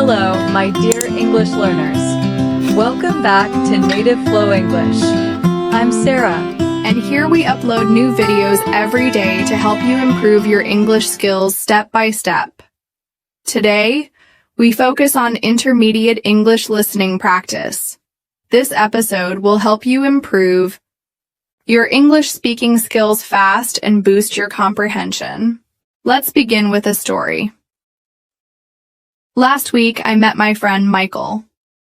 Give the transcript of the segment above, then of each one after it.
Hello, my dear English learners. Welcome back to Native Flow English. I'm Sarah, and here we upload new videos every day to help you improve your English skills step by step. Today, we focus on intermediate English listening practice. This episode will help you improve your English speaking skills fast and boost your comprehension. Let's begin with a story. Last week, I met my friend Michael.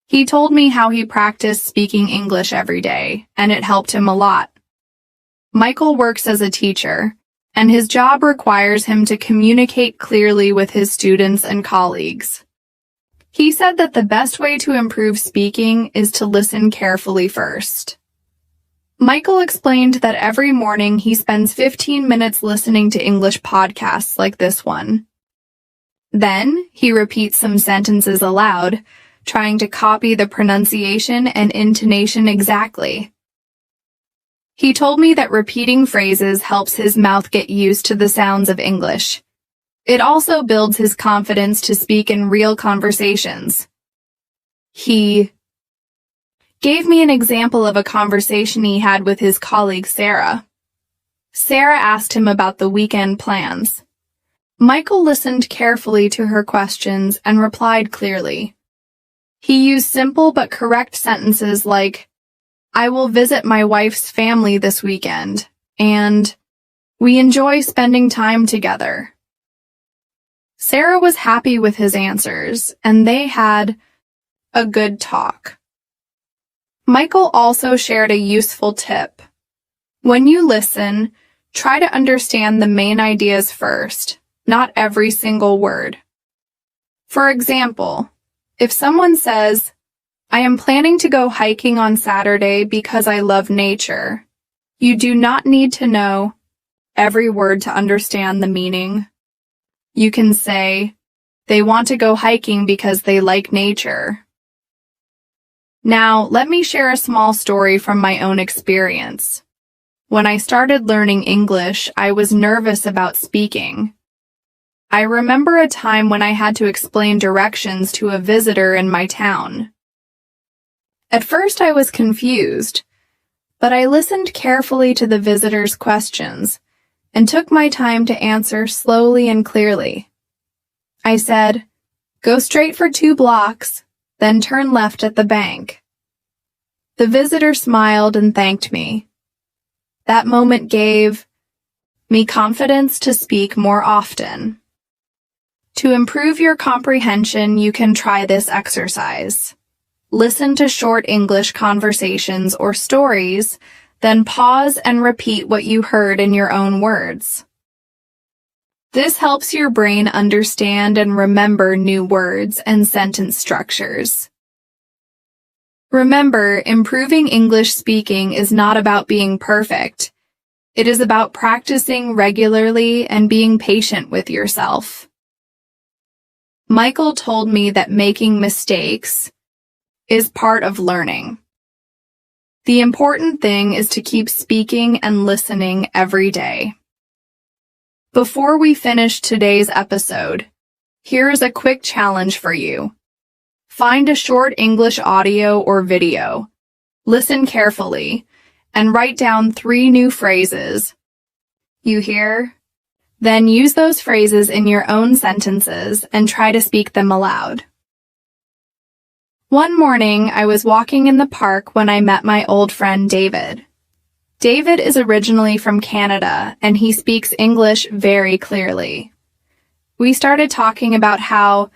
He told me how he practiced speaking English every day, and it helped him a lot. Michael works as a teacher, and his job requires him to communicate clearly with his students and colleagues. He said that the best way to improve speaking is to listen carefully first. Michael explained that every morning he spends 15 minutes listening to English podcasts like this one. Then, he repeats some sentences aloud, trying to copy the pronunciation and intonation exactly. He told me that repeating phrases helps his mouth get used to the sounds of English. It also builds his confidence to speak in real conversations. He gave me an example of a conversation he had with his colleague Sarah. Sarah asked him about the weekend plans. Michael listened carefully to her questions and replied clearly. He used simple but correct sentences like, "I will visit my wife's family this weekend," and "We enjoy spending time together." Sarah was happy with his answers, and they had a good talk. Michael also shared a useful tip. When you listen, try to understand the main ideas first, not every single word. For example, if someone says, "I am planning to go hiking on Saturday because I love nature," you do not need to know every word to understand the meaning. You can say, "They want to go hiking because they like nature." Now, let me share a small story from my own experience. When I started learning English, I was nervous about speaking. I remember a time when I had to explain directions to a visitor in my town. At first, I was confused, but I listened carefully to the visitor's questions and took my time to answer slowly and clearly. I said, "Go straight for 2 blocks, then turn left at the bank." The visitor smiled and thanked me. That moment gave me confidence to speak more often. To improve your comprehension, you can try this exercise. Listen to short English conversations or stories, then pause and repeat what you heard in your own words. This helps your brain understand and remember new words and sentence structures. Remember, improving English speaking is not about being perfect. It is about practicing regularly and being patient with yourself. Michael told me that making mistakes is part of learning. The important thing is to keep speaking and listening every day. Before we finish today's episode, here is a quick challenge for you. Find a short English audio or video, listen carefully, and write down 3 new phrases you hear. Then use those phrases in your own sentences and try to speak them aloud. One morning, I was walking in the park when I met my old friend David. David is originally from Canada, and he speaks English very clearly. We started talking about how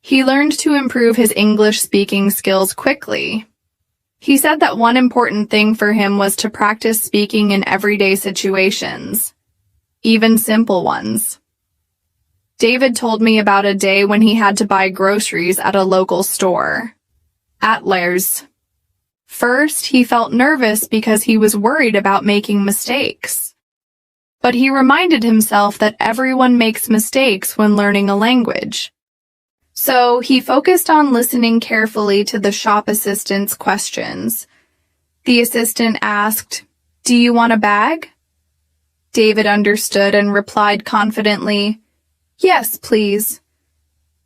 he learned to improve his English speaking skills quickly. He said that one important thing for him was to practice speaking in everyday situations, even simple ones. David told me about a day when he had to buy groceries at a local store, Atler's. First, he felt nervous because he was worried about making mistakes. But he reminded himself that everyone makes mistakes when learning a language. So he focused on listening carefully to the shop assistant's questions. The assistant asked, "Do you want a bag?" David understood and replied confidently, "Yes, please."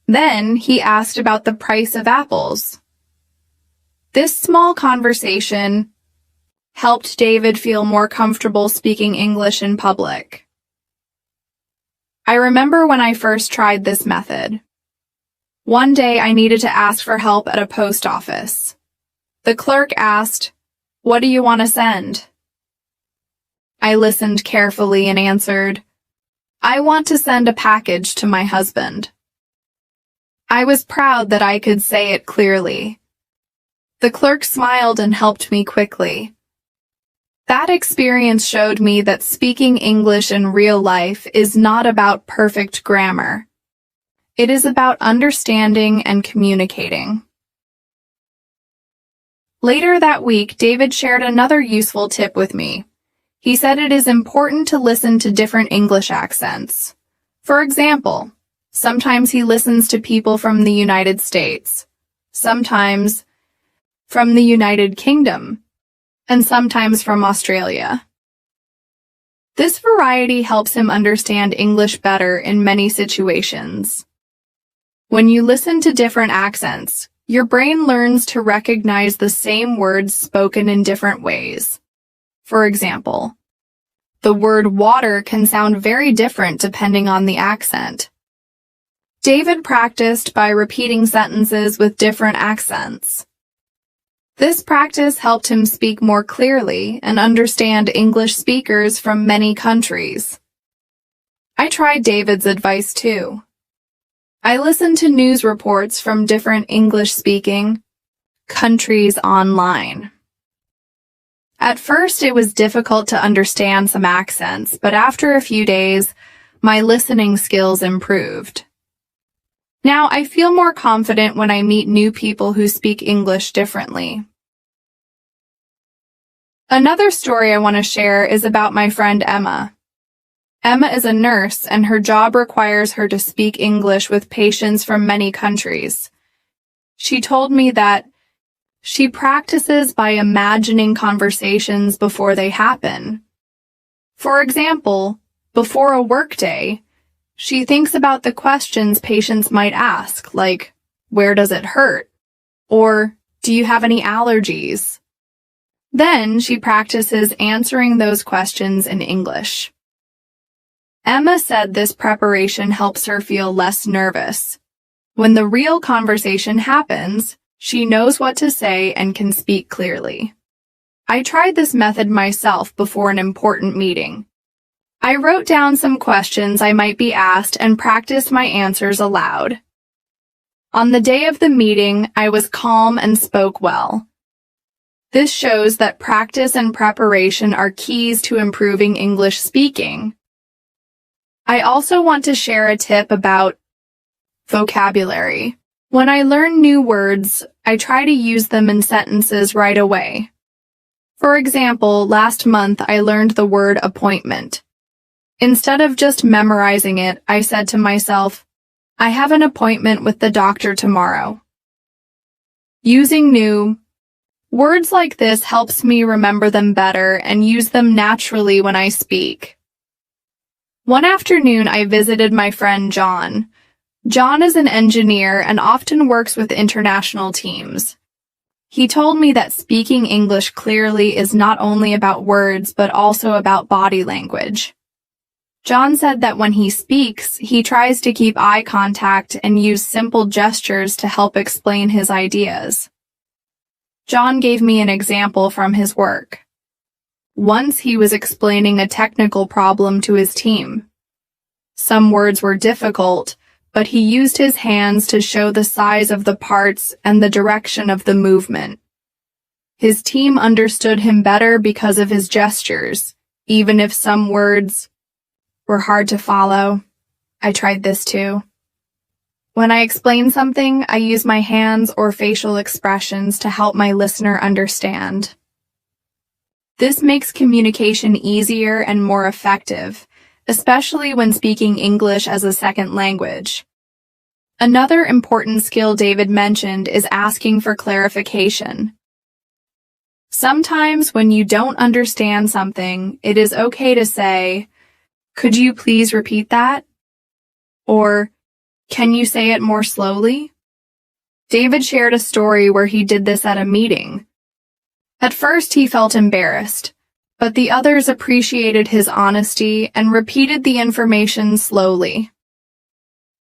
Then he asked about the price of apples. This small conversation helped David feel more comfortable speaking English in public. I remember when I first tried this method. One day I needed to ask for help at a post office. The clerk asked, "What do you want to send?" I listened carefully and answered, "I want to send a package to my husband." I was proud that I could say it clearly. The clerk smiled and helped me quickly. That experience showed me that speaking English in real life is not about perfect grammar. It is about understanding and communicating. Later that week, David shared another useful tip with me. He said it is important to listen to different English accents. For example, sometimes he listens to people from the United States, sometimes from the United Kingdom, and sometimes from Australia. This variety helps him understand English better in many situations. When you listen to different accents, your brain learns to recognize the same words spoken in different ways. For example, the word water can sound very different depending on the accent. David practiced by repeating sentences with different accents. This practice helped him speak more clearly and understand English speakers from many countries. I tried David's advice too. I listened to news reports from different English-speaking countries online. At first, it was difficult to understand some accents, but after a few days, my listening skills improved. Now, I feel more confident when I meet new people who speak English differently. Another story I want to share is about my friend Emma. Emma is a nurse, and her job requires her to speak English with patients from many countries. She told me that she practices by imagining conversations before they happen. For example, before a workday, she thinks about the questions patients might ask, like, "Where does it hurt?" or "Do you have any allergies?" Then she practices answering those questions in English. Emma said this preparation helps her feel less nervous. When the real conversation happens, she knows what to say and can speak clearly. I tried this method myself before an important meeting. I wrote down some questions I might be asked and practiced my answers aloud. On the day of the meeting, I was calm and spoke well. This shows that practice and preparation are keys to improving English speaking. I also want to share a tip about vocabulary. When I learn new words, I try to use them in sentences right away. For example, last month I learned the word appointment. Instead of just memorizing it, I said to myself, "I have an appointment with the doctor tomorrow." Using new words like this helps me remember them better and use them naturally when I speak. One afternoon, I visited my friend John. John is an engineer and often works with international teams. He told me that speaking English clearly is not only about words, but also about body language. John said that when he speaks, he tries to keep eye contact and use simple gestures to help explain his ideas. John gave me an example from his work. Once he was explaining a technical problem to his team. Some words were difficult, but he used his hands to show the size of the parts and the direction of the movement. His team understood him better because of his gestures, even if some words were hard to follow. I tried this too. When I explain something, I use my hands or facial expressions to help my listener understand. This makes communication easier and more effective, especially when speaking English as a second language. Another important skill David mentioned is asking for clarification. Sometimes when you don't understand something, it is okay to say, "Could you please repeat that?" Or, Can you say it more slowly? David shared a story where he did this at a meeting. At first, he felt embarrassed, but the others appreciated his honesty and repeated the information slowly.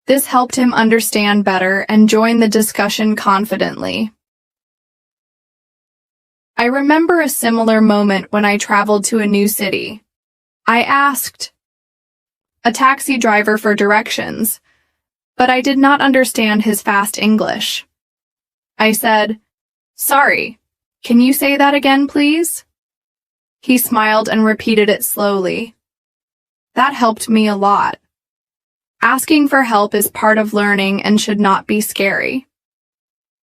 This helped him understand better and join the discussion confidently. I remember a similar moment when I traveled to a new city. I asked a taxi driver for directions, but I did not understand his fast English. I said, "Sorry, can you say that again, please?" He smiled and repeated it slowly. That helped me a lot. Asking for help is part of learning and should not be scary.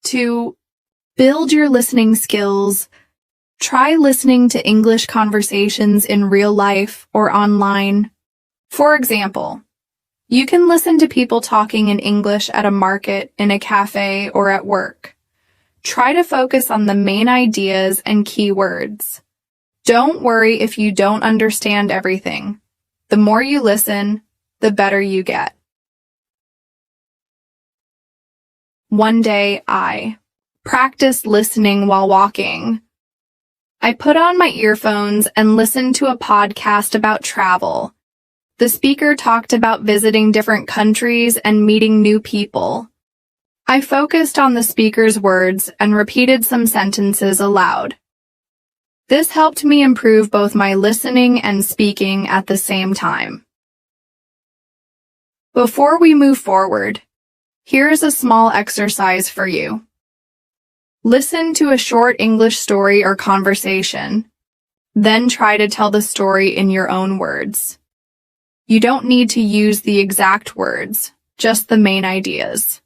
To build your listening skills, try listening to English conversations in real life or online. For example, you can listen to people talking in English at a market, in a cafe, or at work. Try to focus on the main ideas and key words. Don't worry if you don't understand everything. The more you listen, the better you get. One day, I practiced listening while walking. I put on my earphones and listened to a podcast about travel. The speaker talked about visiting different countries and meeting new people. I focused on the speaker's words and repeated some sentences aloud. This helped me improve both my listening and speaking at the same time. Before we move forward, here is a small exercise for you. Listen to a short English story or conversation, then try to tell the story in your own words. You don't need to use the exact words, just the main ideas.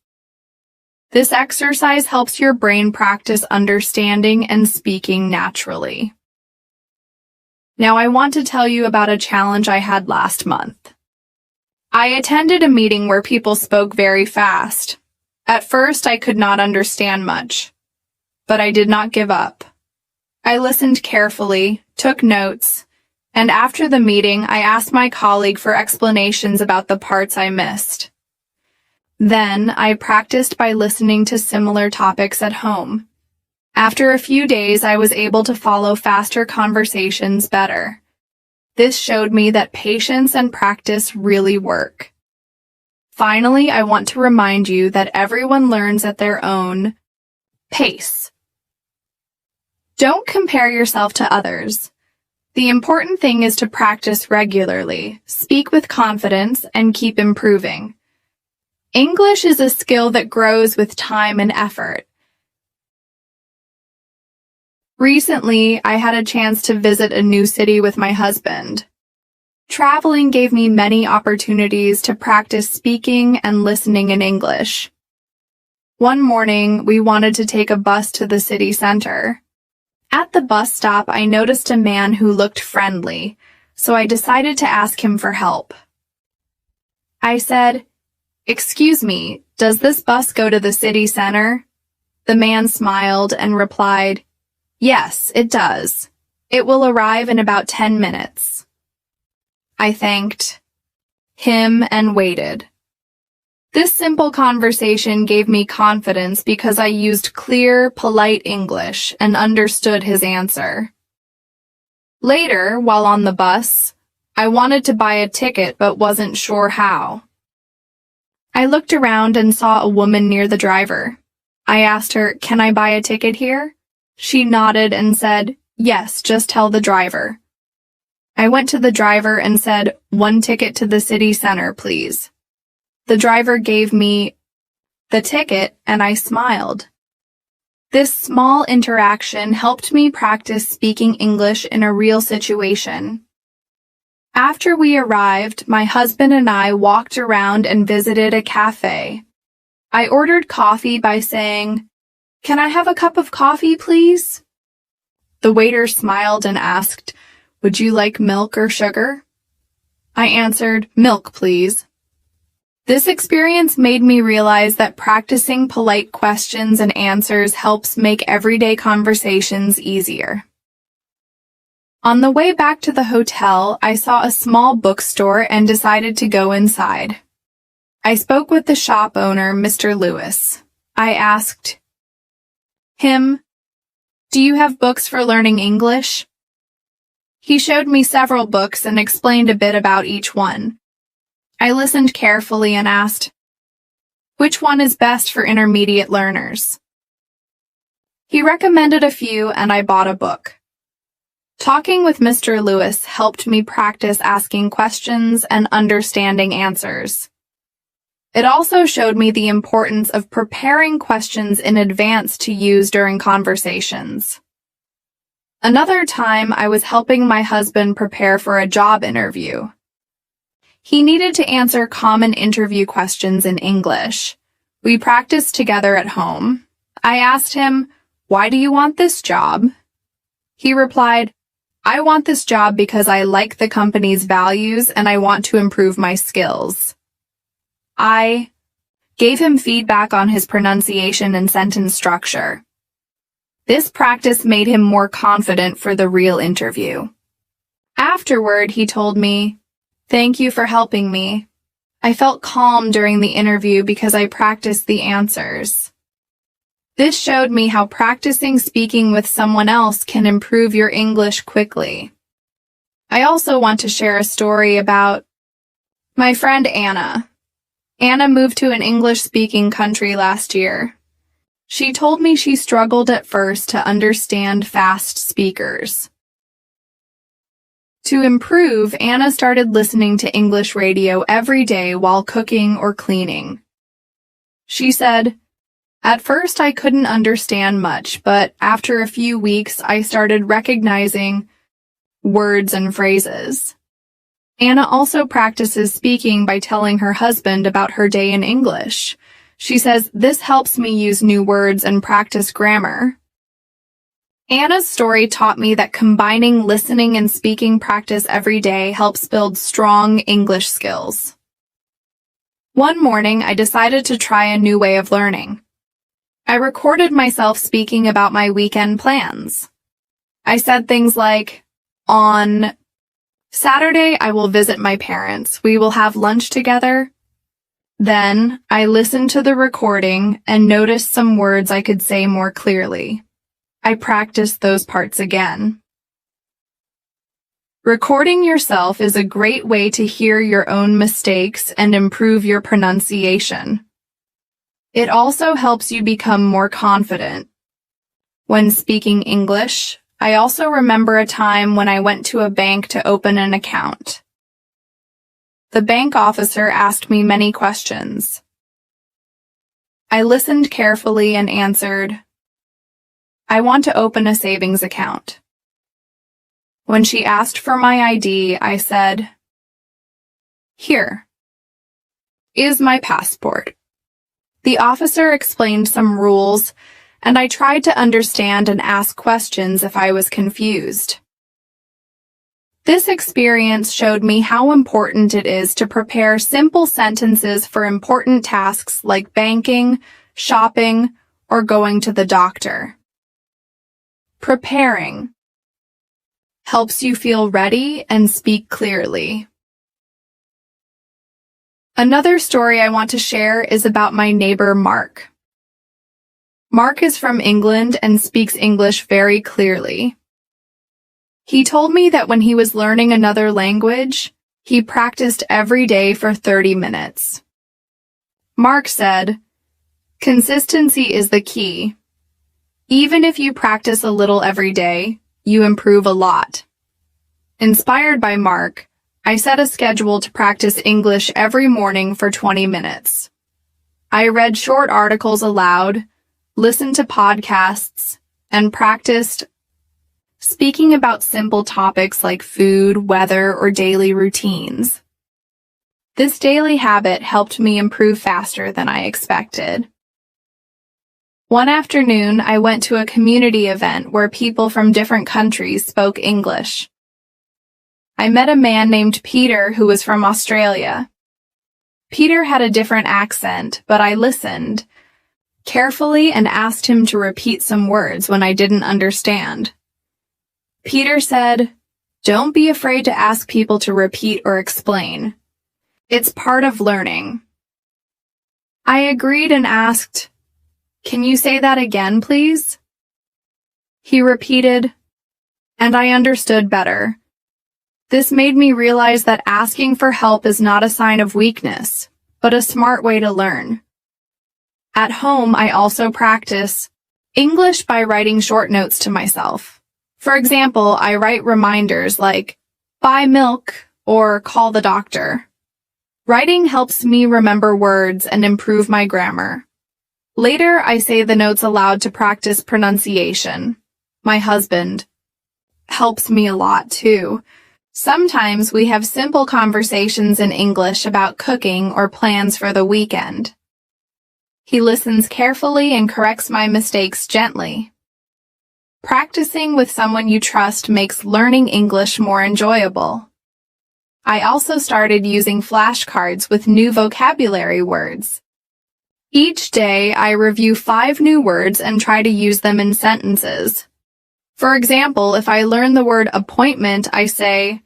This exercise helps your brain practice understanding and speaking naturally. Now I want to tell you about a challenge I had last month. I attended a meeting where people spoke very fast. At first, I could not understand much, but I did not give up. I listened carefully, took notes, and after the meeting, I asked my colleague for explanations about the parts I missed. Then, I practiced by listening to similar topics at home. After a few days, I was able to follow faster conversations better. This showed me that patience and practice really work. Finally, I want to remind you that everyone learns at their own pace. Don't compare yourself to others. The important thing is to practice regularly, speak with confidence, and keep improving. English is a skill that grows with time and effort. Recently, I had a chance to visit a new city with my husband. Traveling gave me many opportunities to practice speaking and listening in English. One morning, we wanted to take a bus to the city center. At the bus stop, I noticed a man who looked friendly, so I decided to ask him for help. I said, "Excuse me, does this bus go to the city center?" The man smiled and replied, "Yes, it does. It will arrive in about 10 minutes. I thanked him and waited. This simple conversation gave me confidence because I used clear, polite English and understood his answer. Later, while on the bus, I wanted to buy a ticket but wasn't sure how. I looked around and saw a woman near the driver. I asked her, "Can I buy a ticket here?" She nodded and said, "Yes, just tell the driver." I went to the driver and said, "1 ticket to the city center, please." The driver gave me the ticket and I smiled. This small interaction helped me practice speaking English in a real situation. After we arrived, my husband and I walked around and visited a cafe. I ordered coffee by saying, "Can I have a cup of coffee, please?" The waiter smiled and asked, "Would you like milk or sugar?" I answered, "Milk, please." This experience made me realize that practicing polite questions and answers helps make everyday conversations easier. On the way back to the hotel, I saw a small bookstore and decided to go inside. I spoke with the shop owner, Mr. Lewis. I asked him, "Do you have books for learning English?" He showed me several books and explained a bit about each one. I listened carefully and asked, "Which one is best for intermediate learners?" He recommended a few and I bought a book. Talking with Mr. Lewis helped me practice asking questions and understanding answers. It also showed me the importance of preparing questions in advance to use during conversations. Another time, I was helping my husband prepare for a job interview. He needed to answer common interview questions in English. We practiced together at home. I asked him, "Why do you want this job?" He replied, "I want this job because I like the company's values and I want to improve my skills." I gave him feedback on his pronunciation and sentence structure. This practice made him more confident for the real interview. Afterward, he told me, "Thank you for helping me. I felt calm during the interview because I practiced the answers." This showed me how practicing speaking with someone else can improve your English quickly. I also want to share a story about my friend Anna. Anna moved to an English-speaking country last year. She told me she struggled at first to understand fast speakers. To improve, Anna started listening to English radio every day while cooking or cleaning. She said, "At first I couldn't understand much, but after a few weeks I started recognizing words and phrases." Anna also practices speaking by telling her husband about her day in English. She says, "This helps me use new words and practice grammar." Anna's story taught me that combining listening and speaking practice every day helps build strong English skills. One morning, I decided to try a new way of learning. I recorded myself speaking about my weekend plans. I said things like, "On Saturday, I will visit my parents. We will have lunch together." Then, I listened to the recording and noticed some words I could say more clearly. I practiced those parts again. Recording yourself is a great way to hear your own mistakes and improve your pronunciation. It also helps you become more confident. When speaking English, I also remember a time when I went to a bank to open an account. The bank officer asked me many questions. I listened carefully and answered, "I want to open a savings account." When she asked for my ID, I said, "Here is my passport." The officer explained some rules, and I tried to understand and ask questions if I was confused. This experience showed me how important it is to prepare simple sentences for important tasks like banking, shopping, or going to the doctor. Preparing helps you feel ready and speak clearly. Another story I want to share is about my neighbor Mark. Mark is from England and speaks English very clearly. He told me that when he was learning another language, he practiced every day for 30 minutes. Mark said, "Consistency is the key. Even if you practice a little every day, you improve a lot." Inspired by Mark, I set a schedule to practice English every morning for 20 minutes. I read short articles aloud, listened to podcasts, and practiced speaking about simple topics like food, weather, or daily routines. This daily habit helped me improve faster than I expected. One afternoon, I went to a community event where people from different countries spoke English. I met a man named Peter who was from Australia. Peter had a different accent, but I listened carefully and asked him to repeat some words when I didn't understand. Peter said, "Don't be afraid to ask people to repeat or explain. It's part of learning." I agreed and asked, "Can you say that again, please?" He repeated, and I understood better. This made me realize that asking for help is not a sign of weakness, but a smart way to learn. At home, I also practice English by writing short notes to myself. For example, I write reminders like, "Buy milk," or "Call the doctor." Writing helps me remember words and improve my grammar. Later, I say the notes aloud to practice pronunciation. My husband helps me a lot too. Sometimes we have simple conversations in English about cooking or plans for the weekend. He listens carefully and corrects my mistakes gently. Practicing with someone you trust makes learning English more enjoyable. I also started using flashcards with new vocabulary words. Each day, I review 5 new words and try to use them in sentences. For example, if I learn the word appointment, I say,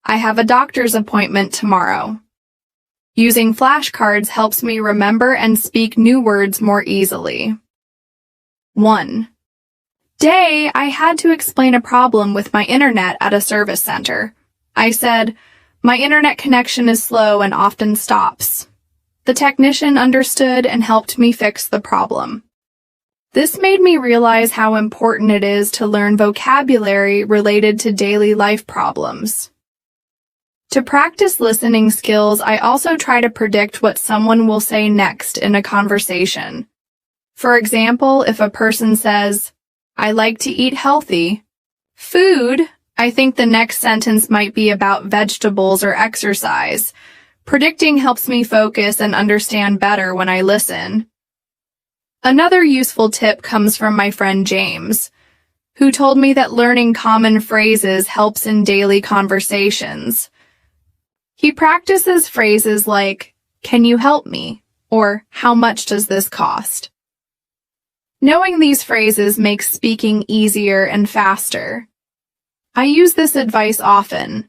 "I have a doctor's appointment tomorrow." Using flashcards helps me remember and speak new words more easily. 1 day, I had to explain a problem with my internet at a service center. I said, "My internet connection is slow and often stops." The technician understood and helped me fix the problem. This made me realize how important it is to learn vocabulary related to daily life problems. To practice listening skills, I also try to predict what someone will say next in a conversation. For example, if a person says, "I like to eat healthy food," I think the next sentence might be about vegetables or exercise. Predicting helps me focus and understand better when I listen. Another useful tip comes from my friend James, who told me that learning common phrases helps in daily conversations. He practices phrases like, "Can you help me?" or "How much does this cost?" Knowing these phrases makes speaking easier and faster. I use this advice often.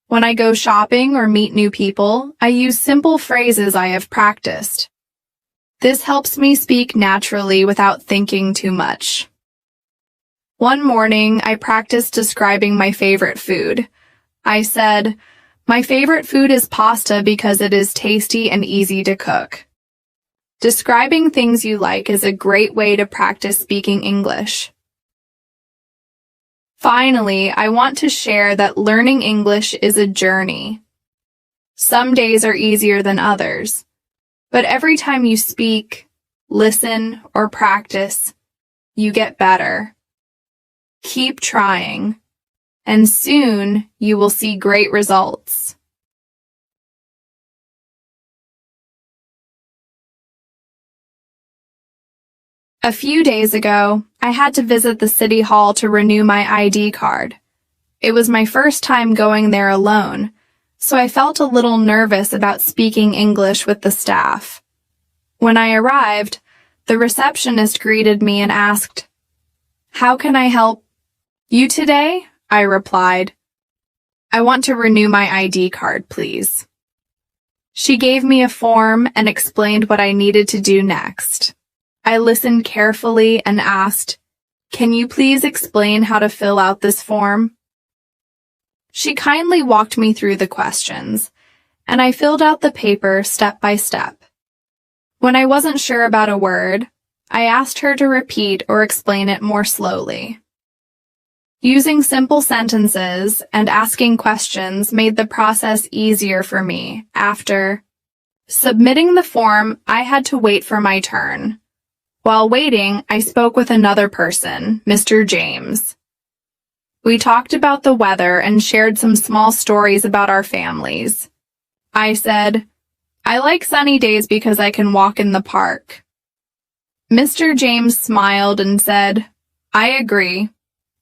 When I go shopping or meet new people, I use simple phrases I have practiced. This helps me speak naturally without thinking too much. One morning, I practiced describing my favorite food. I said, "My favorite food is pasta because it is tasty and easy to cook." Describing things you like is a great way to practice speaking English. Finally, I want to share that learning English is a journey. Some days are easier than others. But every time you speak, listen, or practice, you get better. Keep trying, and soon you will see great results. A few days ago, I had to visit the city hall to renew my ID card. It was my first time going there alone, so I felt a little nervous about speaking English with the staff. When I arrived, the receptionist greeted me and asked, "How can I help you today?" I replied, "I want to renew my ID card, please." She gave me a form and explained what I needed to do next. I listened carefully and asked, "Can you please explain how to fill out this form?" She kindly walked me through the questions, and I filled out the paper step by step. When I wasn't sure about a word, I asked her to repeat or explain it more slowly. Using simple sentences and asking questions made the process easier for me. After submitting the form, I had to wait for my turn. While waiting, I spoke with another person, Mr. James. We talked about the weather and shared some small stories about our families. I said, "I like sunny days because I can walk in the park." Mr. James smiled and said, "I agree.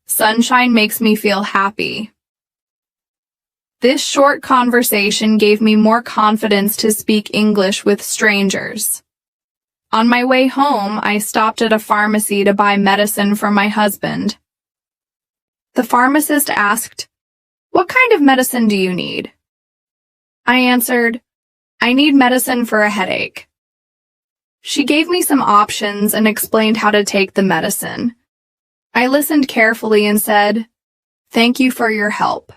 Sunshine makes me feel happy." This short conversation gave me more confidence to speak English with strangers. On my way home, I stopped at a pharmacy to buy medicine for my husband. The pharmacist asked, "What kind of medicine do you need?" I answered, "I need medicine for a headache." She gave me some options and explained how to take the medicine. I listened carefully and said, "Thank you for your help."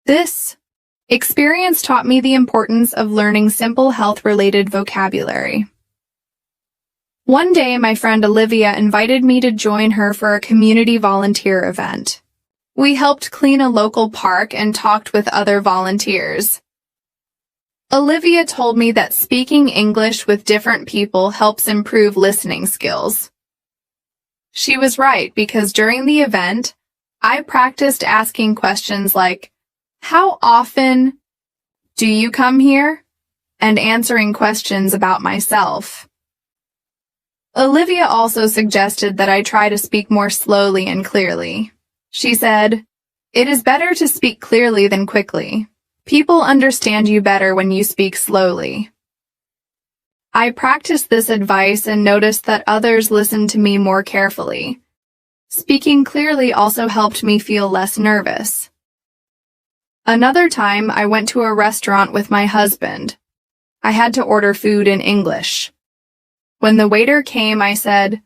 This experience taught me the importance of learning simple health-related vocabulary. One day, my friend Olivia invited me to join her for a community volunteer event. We helped clean a local park and talked with other volunteers. Olivia told me that speaking English with different people helps improve listening skills. She was right because during the event, I practiced asking questions like, "How often do you come here?" and answering questions about myself. Olivia also suggested that I try to speak more slowly and clearly. She said, "It is better to speak clearly than quickly. People understand you better when you speak slowly." I practiced this advice and noticed that others listened to me more carefully. Speaking clearly also helped me feel less nervous. Another time, I went to a restaurant with my husband. I had to order food in English. When the waiter came, I said,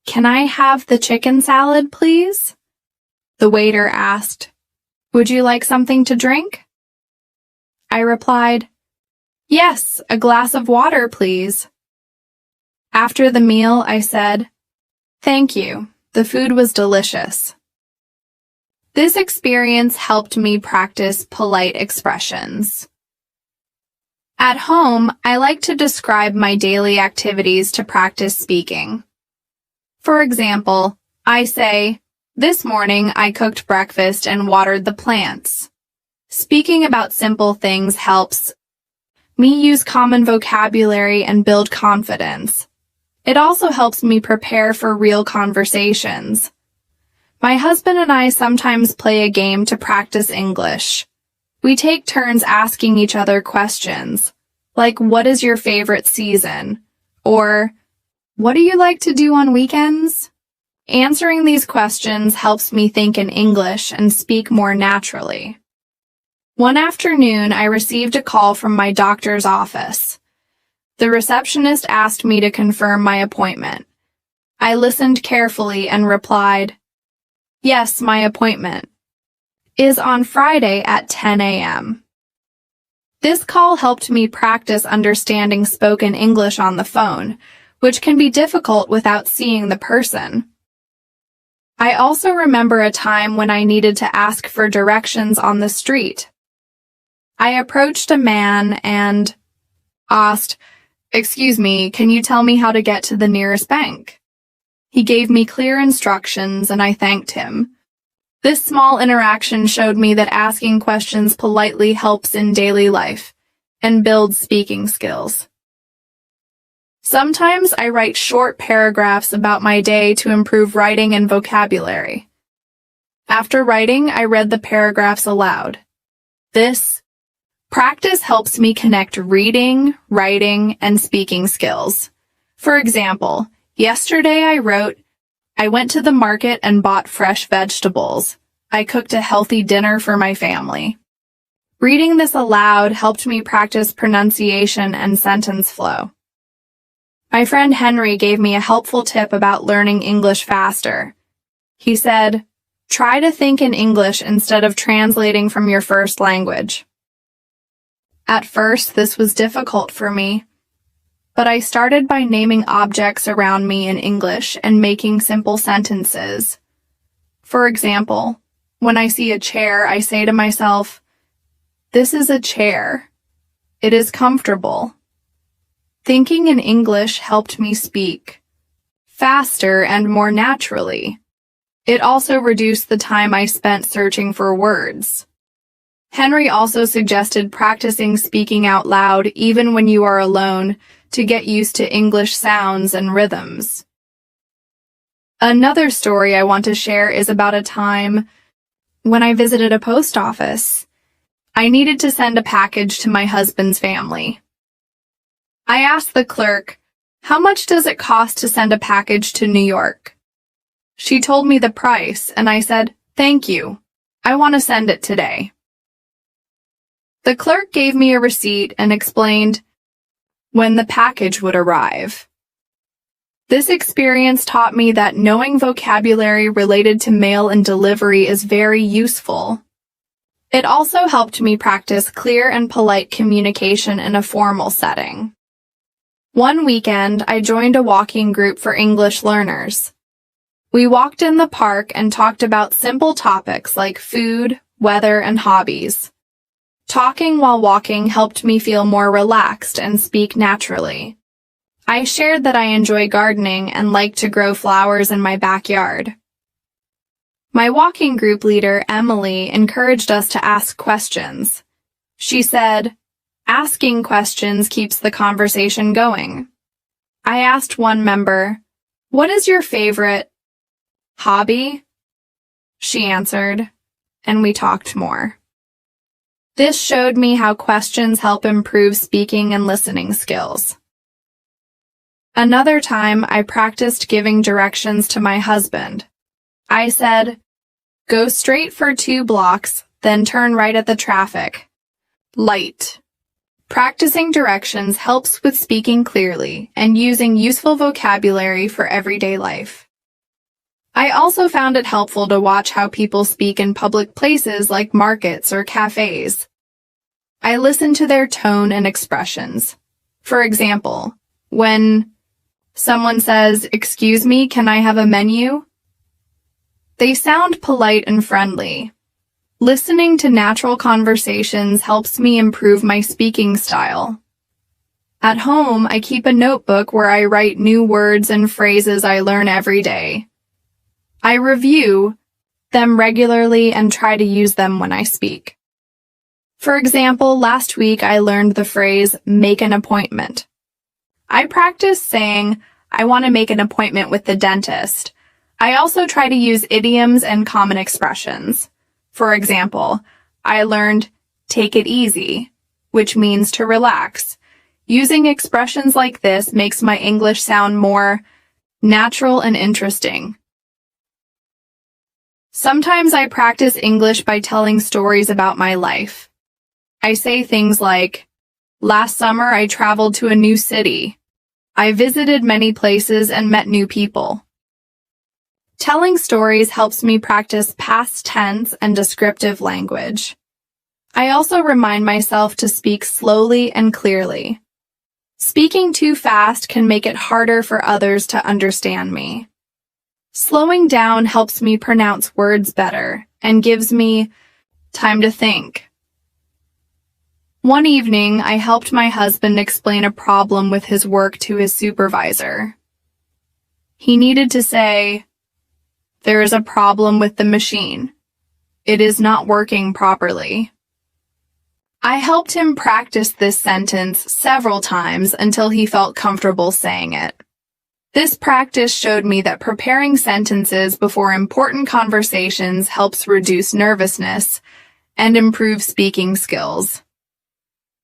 "Can I have the chicken salad, please?" The waiter asked, "Would you like something to drink?" I replied, "Yes, a glass of water, please." After the meal, I said, "Thank you. The food was delicious." This experience helped me practice polite expressions. At home, I like to describe my daily activities to practice speaking. For example, I say, "This morning I cooked breakfast and watered the plants." Speaking about simple things helps me use common vocabulary and build confidence. It also helps me prepare for real conversations. My husband and I sometimes play a game to practice English. We take turns asking each other questions, like, "What is your favorite season?" or "What do you like to do on weekends?" Answering these questions helps me think in English and speak more naturally. One afternoon, I received a call from my doctor's office. The receptionist asked me to confirm my appointment. I listened carefully and replied, "Yes, my appointment is on Friday at 10 a.m. This call helped me practice understanding spoken English on the phone, which can be difficult without seeing the person. I also remember a time when I needed to ask for directions on the street. I approached a man and asked, "Excuse me, can you tell me how to get to the nearest bank?" He gave me clear instructions and I thanked him. This small interaction showed me that asking questions politely helps in daily life and builds speaking skills. Sometimes I write short paragraphs about my day to improve writing and vocabulary. After writing, I read the paragraphs aloud. This practice helps me connect reading, writing, and speaking skills. For example, yesterday I wrote, "I went to the market and bought fresh vegetables. I cooked a healthy dinner for my family." Reading this aloud helped me practice pronunciation and sentence flow. My friend Henry gave me a helpful tip about learning English faster. He said, "Try to think in English instead of translating from your first language." At first, this was difficult for me, but I started by naming objects around me in English and making simple sentences. For example, when I see a chair, I say to myself, "This is a chair. It is comfortable." Thinking in English helped me speak faster and more naturally. It also reduced the time I spent searching for words. Henry also suggested practicing speaking out loud even when you are alone to get used to English sounds and rhythms. Another story I want to share is about a time when I visited a post office. I needed to send a package to my husband's family. I asked the clerk, "How much does it cost to send a package to New York?" She told me the price, and I said, "Thank you. I want to send it today." The clerk gave me a receipt and explained, when the package would arrive. This experience taught me that knowing vocabulary related to mail and delivery is very useful. It also helped me practice clear and polite communication in a formal setting. One weekend, I joined a walking group for English learners. We walked in the park and talked about simple topics like food, weather, and hobbies. Talking while walking helped me feel more relaxed and speak naturally. I shared that I enjoy gardening and like to grow flowers in my backyard. My walking group leader, Emily, encouraged us to ask questions. She said, "Asking questions keeps the conversation going." I asked one member, "What is your favorite hobby?" She answered, and we talked more. This showed me how questions help improve speaking and listening skills. Another time, I practiced giving directions to my husband. I said, "Go straight for 2 blocks, then turn right at the traffic light." Practicing directions helps with speaking clearly and using useful vocabulary for everyday life. I also found it helpful to watch how people speak in public places like markets or cafes. I listen to their tone and expressions. For example, when someone says, "Excuse me, can I have a menu?" They sound polite and friendly. Listening to natural conversations helps me improve my speaking style. At home, I keep a notebook where I write new words and phrases I learn every day. I review them regularly and try to use them when I speak. For example, last week I learned the phrase, "make an appointment." I practice saying, "I want to make an appointment with the dentist." I also try to use idioms and common expressions. For example, I learned, "take it easy," which means to relax. Using expressions like this makes my English sound more natural and interesting. Sometimes I practice English by telling stories about my life. I say things like, "Last summer I traveled to a new city. I visited many places and met new people." Telling stories helps me practice past tense and descriptive language. I also remind myself to speak slowly and clearly. Speaking too fast can make it harder for others to understand me. Slowing down helps me pronounce words better and gives me time to think. One evening, I helped my husband explain a problem with his work to his supervisor. He needed to say, "There is a problem with the machine. It is not working properly." I helped him practice this sentence several times until he felt comfortable saying it. This practice showed me that preparing sentences before important conversations helps reduce nervousness and improve speaking skills.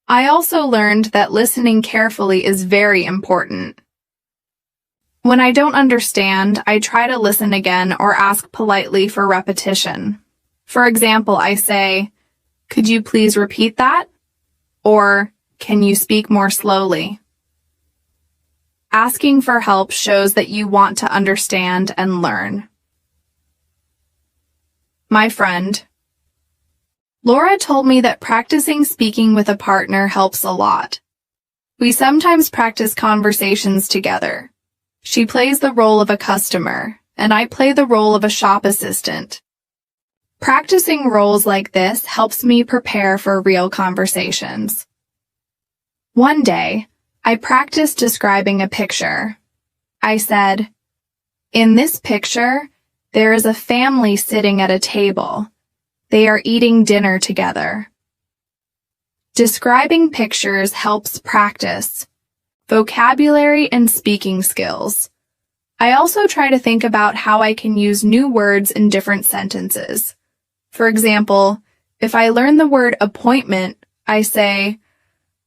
I also learned that listening carefully is very important. When I don't understand, I try to listen again or ask politely for repetition. For example, I say, "Could you please repeat that?" Or, "Can you speak more slowly?" Asking for help shows that you want to understand and learn. My friend Laura told me that practicing speaking with a partner helps a lot. We sometimes practice conversations together. She plays the role of a customer, and I play the role of a shop assistant. Practicing roles like this helps me prepare for real conversations. One day, I practiced describing a picture. I said, "In this picture, there is a family sitting at a table. They are eating dinner together." Describing pictures helps practice vocabulary and speaking skills. I also try to think about how I can use new words in different sentences. For example, if I learn the word appointment, I say,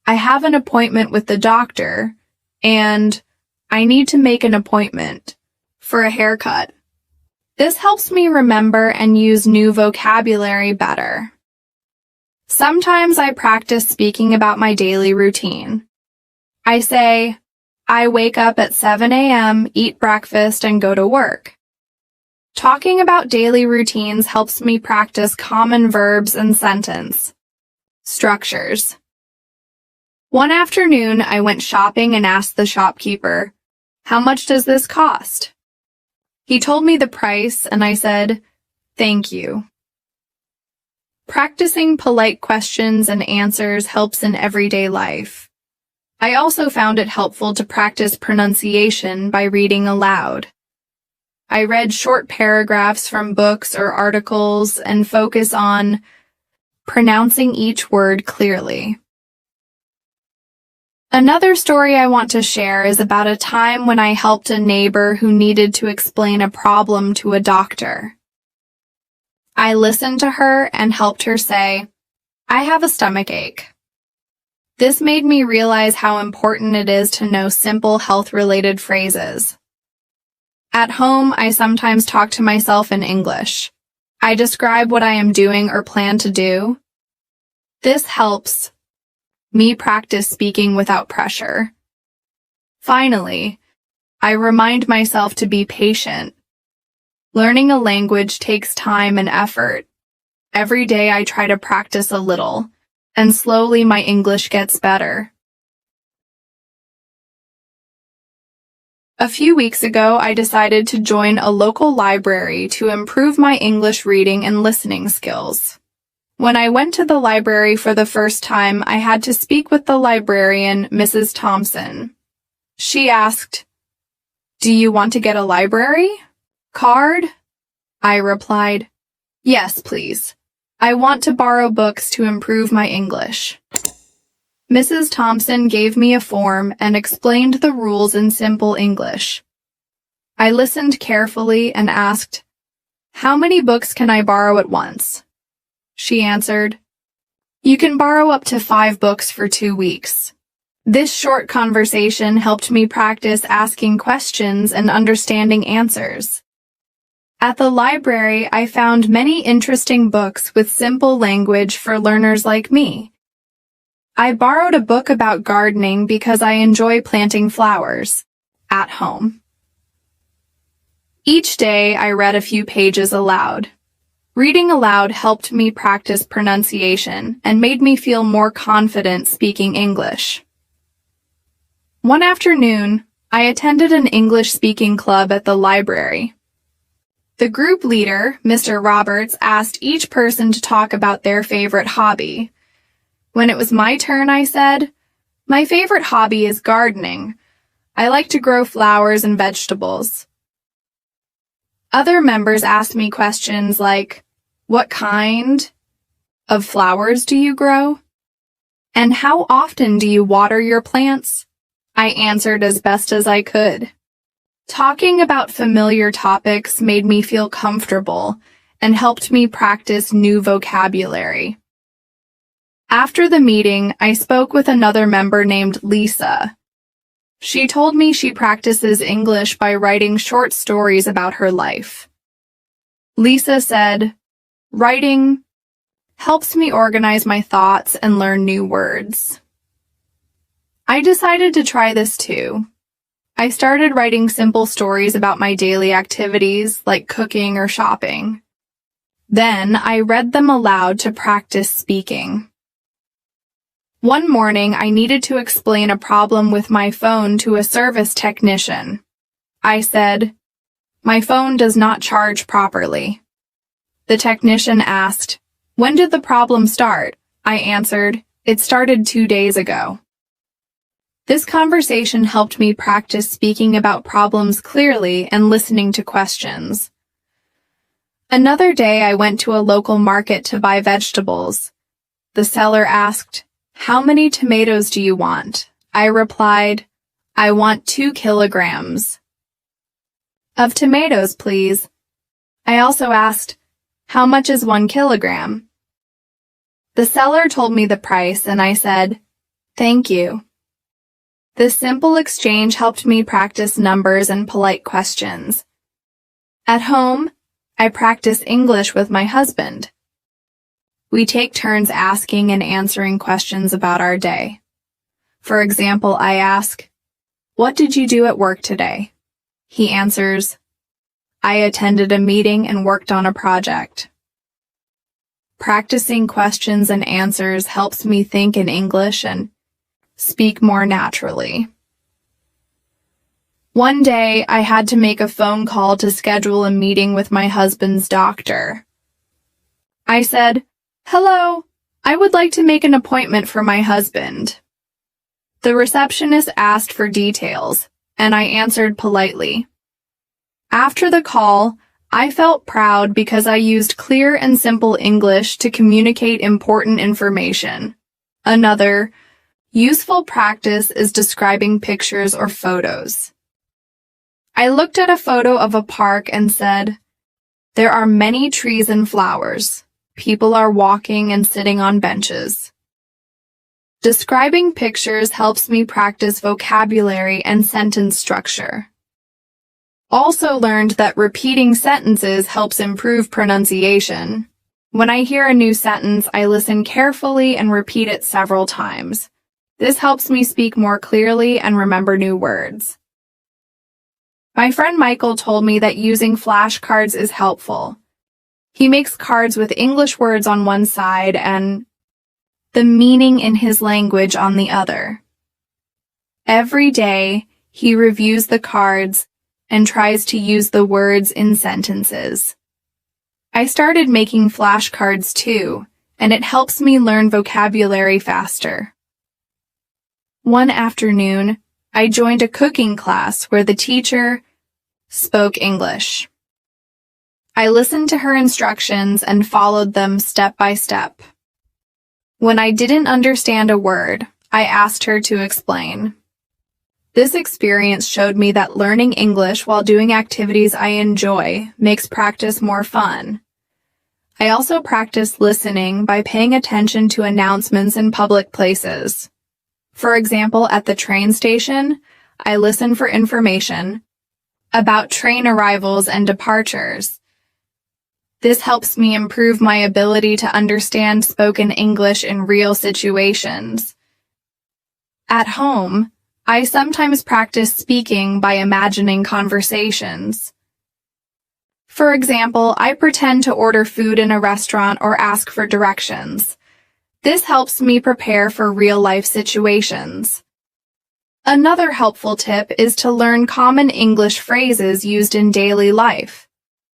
"I have an appointment with the doctor," and "I need to make an appointment for a haircut." This helps me remember and use new vocabulary better. Sometimes I practice speaking about my daily routine. I say, I wake up at 7 a.m., eat breakfast, and go to work. Talking about daily routines helps me practice common verbs and sentence structures. One afternoon, I went shopping and asked the shopkeeper, "How much does this cost?" He told me the price, and I said, "Thank you." Practicing polite questions and answers helps in everyday life. I also found it helpful to practice pronunciation by reading aloud. I read short paragraphs from books or articles and focus on pronouncing each word clearly. Another story I want to share is about a time when I helped a neighbor who needed to explain a problem to a doctor. I listened to her and helped her say, "I have a stomach ache." This made me realize how important it is to know simple health-related phrases. At home, I sometimes talk to myself in English. I describe what I am doing or plan to do. This helps me practice speaking without pressure. Finally, I remind myself to be patient. Learning a language takes time and effort. Every day I try to practice a little, and slowly my English gets better. A few weeks ago, I decided to join a local library to improve my English reading and listening skills. When I went to the library for the first time, I had to speak with the librarian, Mrs. Thompson. She asked, "Do you want to get a library card?" I replied, "Yes, please. I want to borrow books to improve my English." Mrs. Thompson gave me a form and explained the rules in simple English. I listened carefully and asked, "How many books can I borrow at once?" She answered, "You can borrow up to 5 books for 2 weeks." This short conversation helped me practice asking questions and understanding answers. At the library, I found many interesting books with simple language for learners like me. I borrowed a book about gardening because I enjoy planting flowers at home. Each day, I read a few pages aloud. Reading aloud helped me practice pronunciation and made me feel more confident speaking English. One afternoon, I attended an English-speaking club at the library. The group leader, Mr. Roberts, asked each person to talk about their favorite hobby. When it was my turn, I said, "My favorite hobby is gardening. I like to grow flowers and vegetables." Other members asked me questions like, "What kind of flowers do you grow? And how often do you water your plants?" I answered as best as I could. Talking about familiar topics made me feel comfortable and helped me practice new vocabulary. After the meeting, I spoke with another member named Lisa. She told me she practices English by writing short stories about her life. Lisa said, "Writing helps me organize my thoughts and learn new words." I decided to try this too. I started writing simple stories about my daily activities like cooking or shopping. Then I read them aloud to practice speaking. One morning, I needed to explain a problem with my phone to a service technician. I said, "My phone does not charge properly." The technician asked, "When did the problem start?" I answered, "It started 2 days ago." This conversation helped me practice speaking about problems clearly and listening to questions. Another day, I went to a local market to buy vegetables. The seller asked, "How many tomatoes do you want?" I replied, "I want 2 kilograms of tomatoes, please." I also asked, "How much is 1 kilogram?" The seller told me the price and I said, "Thank you." This simple exchange helped me practice numbers and polite questions. At home, I practice English with my husband. We take turns asking and answering questions about our day. For example, I ask, "What did you do at work today?" He answers, "I attended a meeting and worked on a project." Practicing questions and answers helps me think in English and speak more naturally. One day, I had to make a phone call to schedule a meeting with my husband's doctor. I said, "Hello, I would like to make an appointment for my husband." The receptionist asked for details, and I answered politely. After the call, I felt proud because I used clear and simple English to communicate important information. Another useful practice is describing pictures or photos. I looked at a photo of a park and said, "There are many trees and flowers. People are walking and sitting on benches." Describing pictures helps me practice vocabulary and sentence structure. Also learned that repeating sentences helps improve pronunciation. When I hear a new sentence, I listen carefully and repeat it several times. This helps me speak more clearly and remember new words. My friend Michael told me that using flashcards is helpful. He makes cards with English words on one side and the meaning in his language on the other. Every day, he reviews the cards and tries to use the words in sentences. I started making flashcards too, and it helps me learn vocabulary faster. One afternoon, I joined a cooking class where the teacher spoke English. I listened to her instructions and followed them step by step. When I didn't understand a word, I asked her to explain. This experience showed me that learning English while doing activities I enjoy makes practice more fun. I also practice listening by paying attention to announcements in public places. For example, at the train station, I listen for information about train arrivals and departures. This helps me improve my ability to understand spoken English in real situations. At home, I sometimes practice speaking by imagining conversations. For example, I pretend to order food in a restaurant or ask for directions. This helps me prepare for real-life situations. Another helpful tip is to learn common English phrases used in daily life.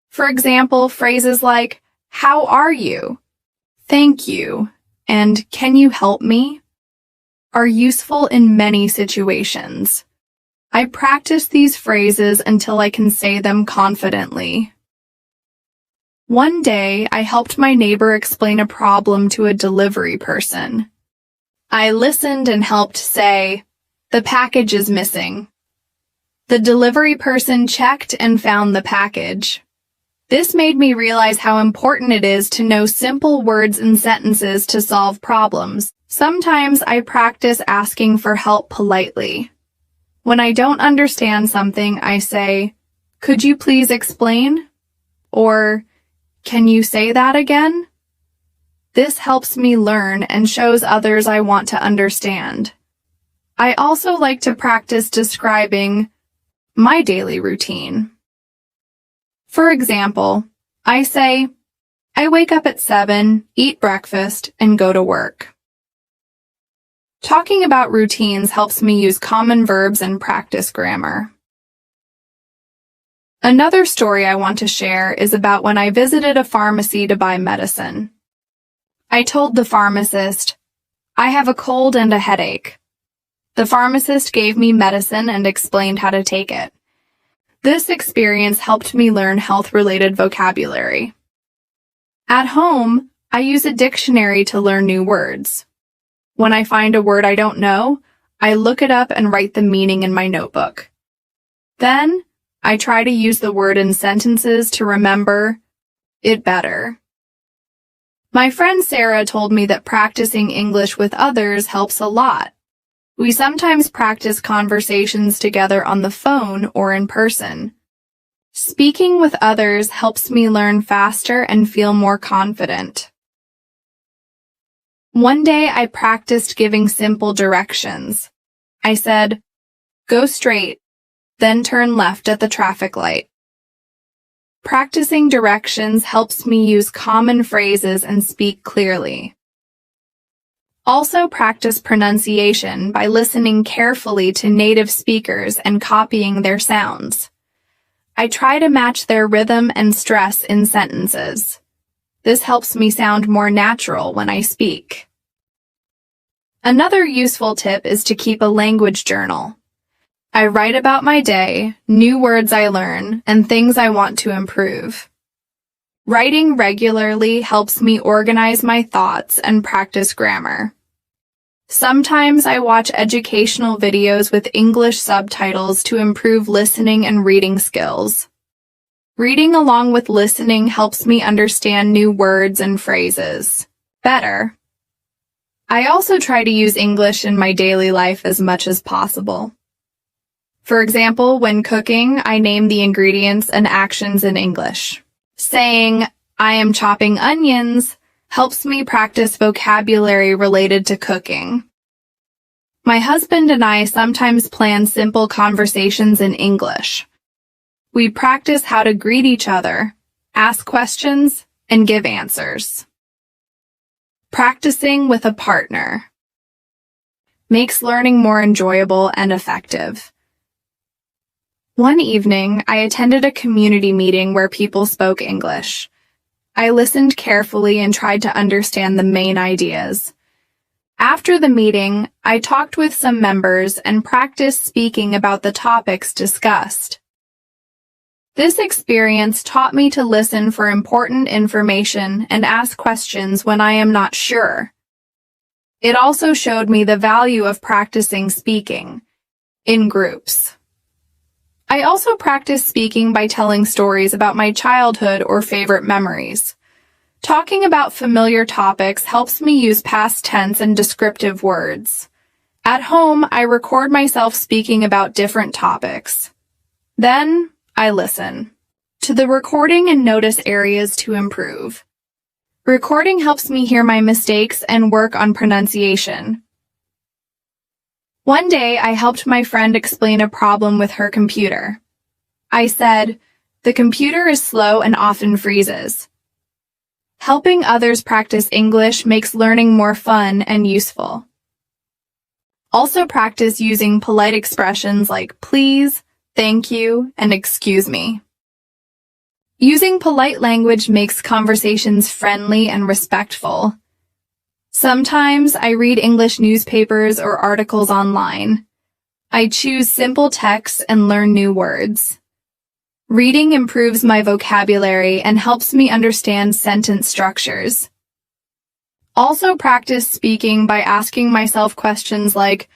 For example, phrases like, "How are you?" "Thank you," and "Can you help me?" are useful in many situations. I practice these phrases until I can say them confidently. One day, I helped my neighbor explain a problem to a delivery person. I listened and helped say, "The package is missing." The delivery person checked and found the package. This made me realize how important it is to know simple words and sentences to solve problems. Sometimes I practice asking for help politely. When I don't understand something, I say, "Could you please explain?" Or, "Can you say that again?" This helps me learn and shows others I want to understand. I also like to practice describing my daily routine. For example, I say, "I wake up at 7, eat breakfast, and go to work." Talking about routines helps me use common verbs and practice grammar. Another story I want to share is about when I visited a pharmacy to buy medicine. I told the pharmacist, "I have a cold and a headache." The pharmacist gave me medicine and explained how to take it. This experience helped me learn health-related vocabulary. At home, I use a dictionary to learn new words. When I find a word I don't know, I look it up and write the meaning in my notebook. Then, I try to use the word in sentences to remember it better. My friend Sarah told me that practicing English with others helps a lot. We sometimes practice conversations together on the phone or in person. Speaking with others helps me learn faster and feel more confident. One day I practiced giving simple directions. I said, "Go straight, then turn left at the traffic light." Practicing directions helps me use common phrases and speak clearly. Also practice pronunciation by listening carefully to native speakers and copying their sounds. I try to match their rhythm and stress in sentences. This helps me sound more natural when I speak. Another useful tip is to keep a language journal. I write about my day, new words I learn, and things I want to improve. Writing regularly helps me organize my thoughts and practice grammar. Sometimes I watch educational videos with English subtitles to improve listening and reading skills. Reading along with listening helps me understand new words and phrases better. I also try to use English in my daily life as much as possible. For example, when cooking, I name the ingredients and actions in English. Saying, "I am chopping onions," helps me practice vocabulary related to cooking. My husband and I sometimes plan simple conversations in English. We practice how to greet each other, ask questions, and give answers. Practicing with a partner makes learning more enjoyable and effective. One evening, I attended a community meeting where people spoke English. I listened carefully and tried to understand the main ideas. After the meeting, I talked with some members and practiced speaking about the topics discussed. This experience taught me to listen for important information and ask questions when I am not sure. It also showed me the value of practicing speaking in groups. I also practice speaking by telling stories about my childhood or favorite memories. Talking about familiar topics helps me use past tense and descriptive words. At home, I record myself speaking about different topics. Then, I listen to the recording and notice areas to improve. Recording helps me hear my mistakes and work on pronunciation. One day, I helped my friend explain a problem with her computer. I said, "The computer is slow and often freezes." Helping others practice English makes learning more fun and useful. Also practice using polite expressions like please, thank you, and excuse me. Using polite language makes conversations friendly and respectful. Sometimes I read English newspapers or articles online. I choose simple texts and learn new words. Reading improves my vocabulary and helps me understand sentence structures. Also practice speaking by asking myself questions like,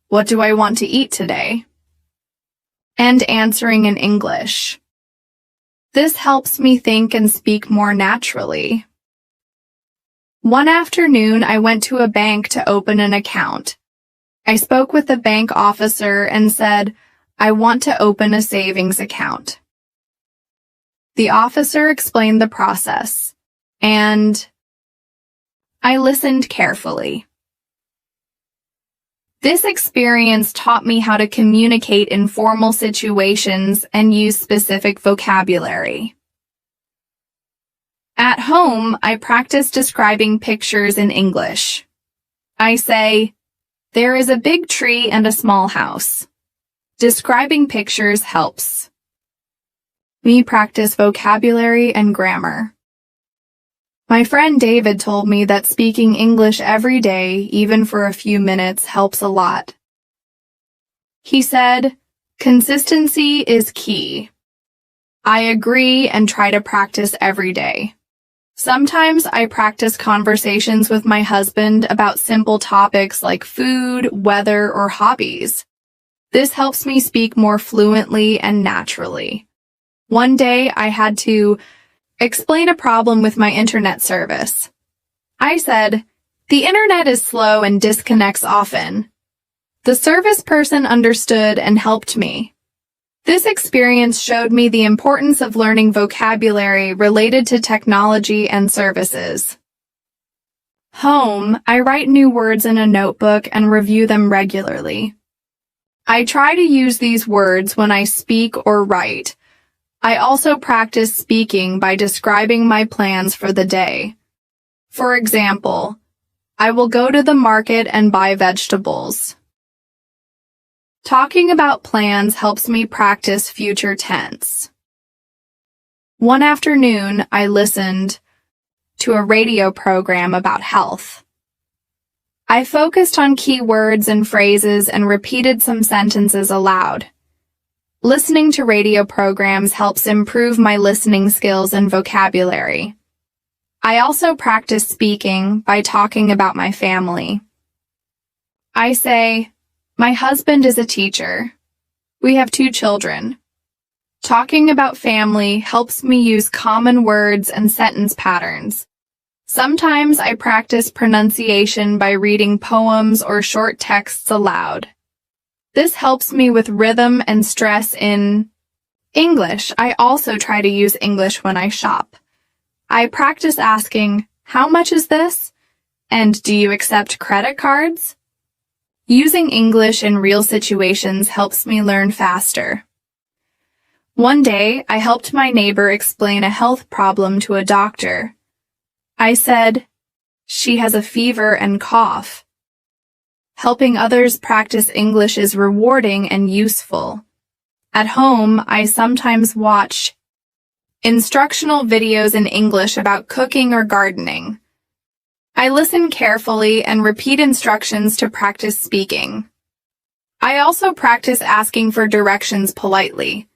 "What do I want to eat today?" and answering in English. This helps me think and speak more naturally. One afternoon, I went to a bank to open an account. I spoke with the bank officer and said, "I want to open a savings account." The officer explained the process, and I listened carefully. This experience taught me how to communicate in formal situations and use specific vocabulary. At home, I practice describing pictures in English. I say, "There is a big tree and a small house." Describing pictures helps me practice vocabulary and grammar. My friend David told me that speaking English every day, even for a few minutes, helps a lot. He said, "Consistency is key." I agree and try to practice every day. Sometimes I practice conversations with my husband about simple topics like food, weather, or hobbies. This helps me speak more fluently and naturally. One day I had to explain a problem with my internet service. I said, "The internet is slow and disconnects often." The service person understood and helped me. This experience showed me the importance of learning vocabulary related to technology and services. Home, I write new words in a notebook and review them regularly. I try to use these words when I speak or write. I also practice speaking by describing my plans for the day. For example, I will go to the market and buy vegetables. Talking about plans helps me practice future tense. One afternoon, I listened to a radio program about health. I focused on key words and phrases and repeated some sentences aloud. Listening to radio programs helps improve my listening skills and vocabulary. I also practice speaking by talking about my family. I say, "My husband is a teacher. We have 2 children." Talking about family helps me use common words and sentence patterns. Sometimes I practice pronunciation by reading poems or short texts aloud. This helps me with rhythm and stress in English. I also try to use English when I shop. I practice asking, "How much is this?" and "Do you accept credit cards?" Using English in real situations helps me learn faster. One day, I helped my neighbor explain a health problem to a doctor. I said, "She has a fever and cough." Helping others practice English is rewarding and useful. At home, I sometimes watch instructional videos in English about cooking or gardening. I listen carefully and repeat instructions to practice speaking. I also practice asking for directions politely.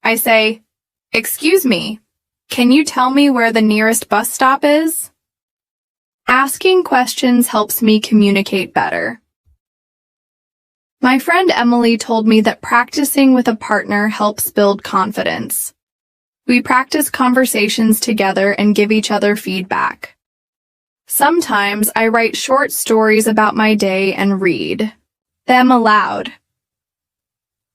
I say, "Excuse me, can you tell me where the nearest bus stop is?" Asking questions helps me communicate better. My friend Emily told me that practicing with a partner helps build confidence. We practice conversations together and give each other feedback. Sometimes I write short stories about my day and read them aloud.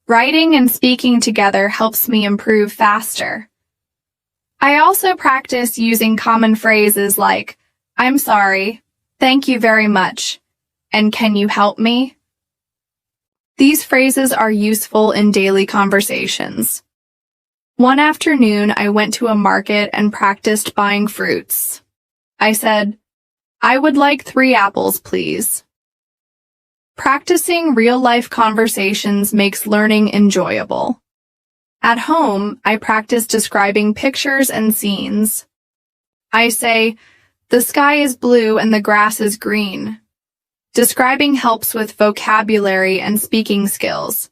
Writing and speaking together helps me improve faster. I also practice using common phrases like, "I'm sorry," "Thank you very much," and "Can you help me?" These phrases are useful in daily conversations. One afternoon, I went to a market and practiced buying fruits. I said, "I would like 3 apples, please." Practicing real-life conversations makes learning enjoyable. At home, I practice describing pictures and scenes. I say, "The sky is blue and the grass is green." Describing helps with vocabulary and speaking skills.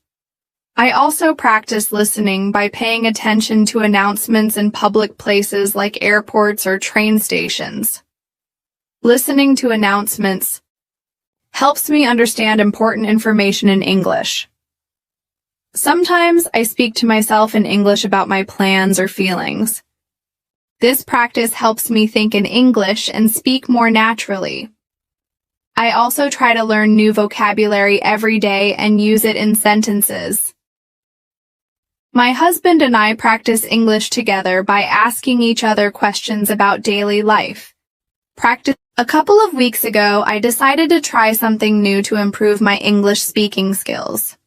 I also practice listening by paying attention to announcements in public places like airports or train stations. Listening to announcements helps me understand important information in English. Sometimes I speak to myself in English about my plans or feelings. This practice helps me think in English and speak more naturally. I also try to learn new vocabulary every day and use it in sentences. My husband and I practice English together by asking each other questions about daily life. A couple of weeks ago, I decided to try something new to improve my English speaking skills.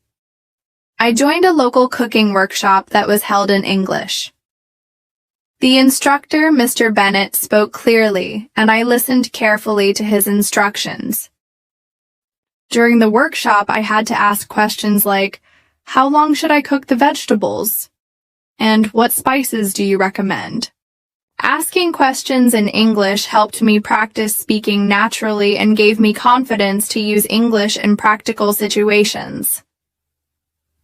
I joined a local cooking workshop that was held in English. The instructor, Mr. Bennett, spoke clearly, and I listened carefully to his instructions. During the workshop, I had to ask questions like, "How long should I cook the vegetables?" and "What spices do you recommend?" Asking questions in English helped me practice speaking naturally and gave me confidence to use English in practical situations.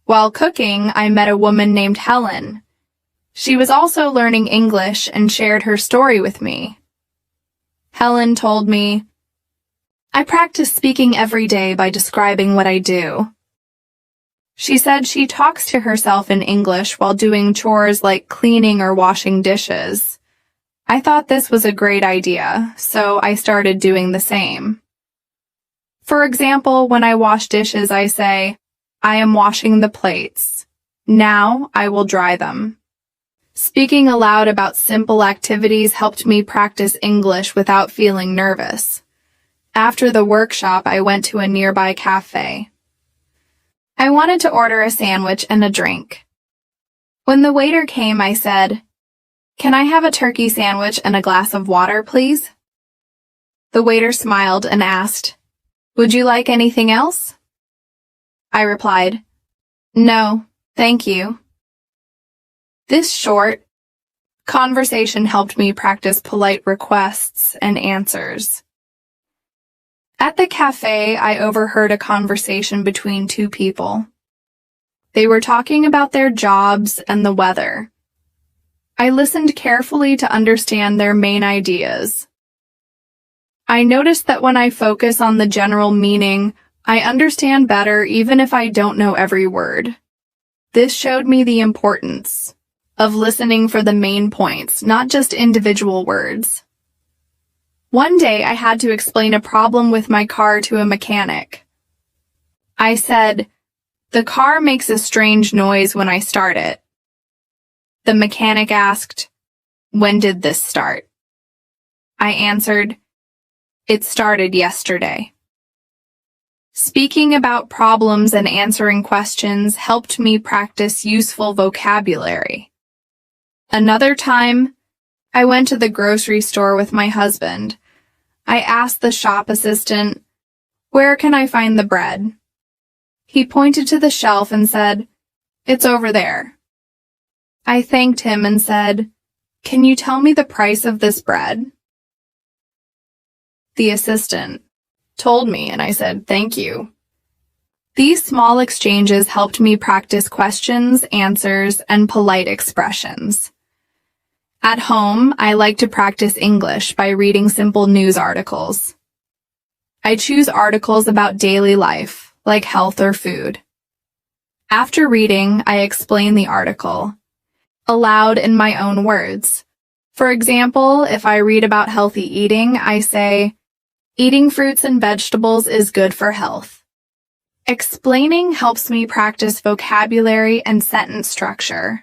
While cooking, I met a woman named Helen. She was also learning English and shared her story with me. Helen told me, "I practice speaking every day by describing what I do." She said she talks to herself in English while doing chores like cleaning or washing dishes. I thought this was a great idea, so I started doing the same. For example, when I wash dishes, I say, "I am washing the plates. Now I will dry them." Speaking aloud about simple activities helped me practice English without feeling nervous. After the workshop, I went to a nearby cafe. I wanted to order a sandwich and a drink. When the waiter came, I said, "Can I have a turkey sandwich and a glass of water, please?" The waiter smiled and asked, "Would you like anything else?" I replied, "No, thank you." This short conversation helped me practice polite requests and answers. At the cafe, I overheard a conversation between two people. They were talking about their jobs and the weather. I listened carefully to understand their main ideas. I noticed that when I focus on the general meaning, I understand better even if I don't know every word. This showed me the importance of listening for the main points, not just individual words. One day I had to explain a problem with my car to a mechanic. I said, "The car makes a strange noise when I start it." The mechanic asked, "When did this start?" I answered, "It started yesterday." Speaking about problems and answering questions helped me practice useful vocabulary. Another time, I went to the grocery store with my husband. I asked the shop assistant, "Where can I find the bread?" He pointed to the shelf and said, "It's over there." I thanked him and said, "Can you tell me the price of this bread?" The assistant told me, and I said, "Thank you." These small exchanges helped me practice questions, answers, and polite expressions. At home, I like to practice English by reading simple news articles. I choose articles about daily life, like health or food. After reading, I explain the article aloud in my own words. For example, if I read about healthy eating, I say, "Eating fruits and vegetables is good for health." Explaining helps me practice vocabulary and sentence structure.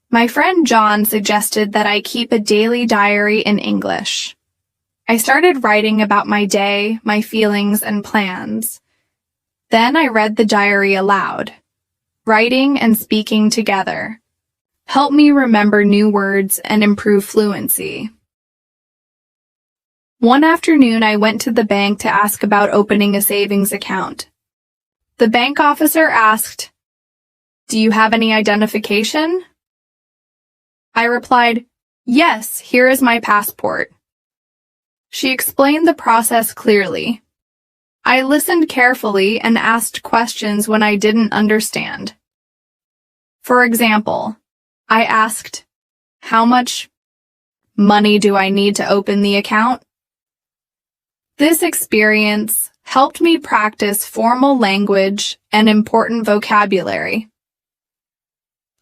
My friend John suggested that I keep a daily diary in English. I started writing about my day, my feelings, and plans. Then I read the diary aloud. Writing and speaking together helped me remember new words and improve fluency. One afternoon, I went to the bank to ask about opening a savings account. The bank officer asked, "Do you have any identification?" I replied, "Yes, here is my passport." She explained the process clearly. I listened carefully and asked questions when I didn't understand. For example, I asked, "How much money do I need to open the account?" This experience helped me practice formal language and important vocabulary.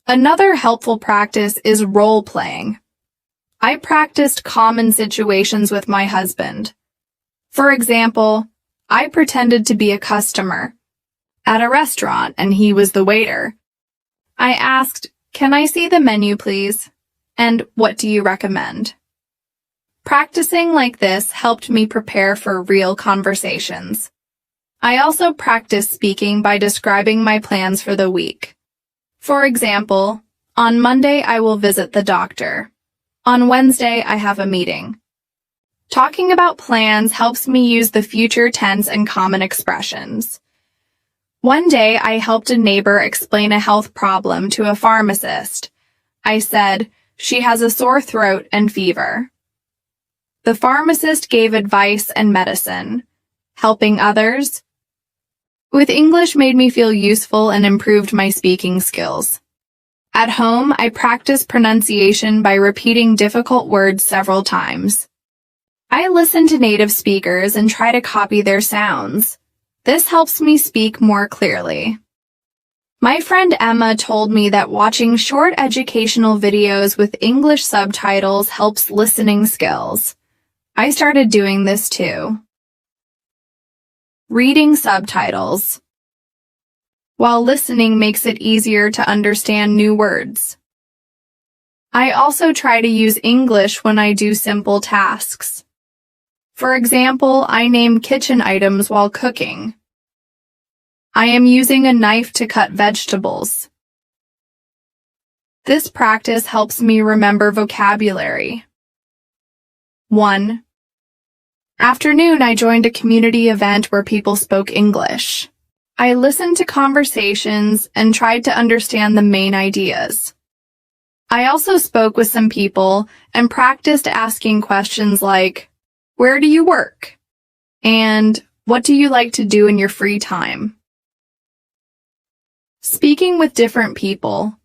Another helpful practice is role-playing. I practiced common situations with my husband. For example, I pretended to be a customer at a restaurant and he was the waiter. I asked, "Can I see the menu, please? And what do you recommend?" Practicing like this helped me prepare for real conversations. I also practiced speaking by describing my plans for the week. For example, on Monday I will visit the doctor. On Wednesday I have a meeting. Talking about plans helps me use the future tense and common expressions. One day I helped a neighbor explain a health problem to a pharmacist. I said, "She has a sore throat and fever." The pharmacist gave advice and medicine. Helping others with English made me feel useful and improved my speaking skills. At home, I practice pronunciation by repeating difficult words several times. I listen to native speakers and try to copy their sounds. This helps me speak more clearly. My friend Emma told me that watching short educational videos with English subtitles helps listening skills. I started doing this too. Reading subtitles while listening makes it easier to understand new words. I also try to use English when I do simple tasks. For example, I name kitchen items while cooking. I am using a knife to cut vegetables. This practice helps me remember vocabulary. 1. Afternoon, I joined a community event where people spoke English. I listened to conversations and tried to understand the main ideas. I also spoke with some people and practiced asking questions like, "Where do you work?" and "What do you like to do in your free time?" Speaking with different people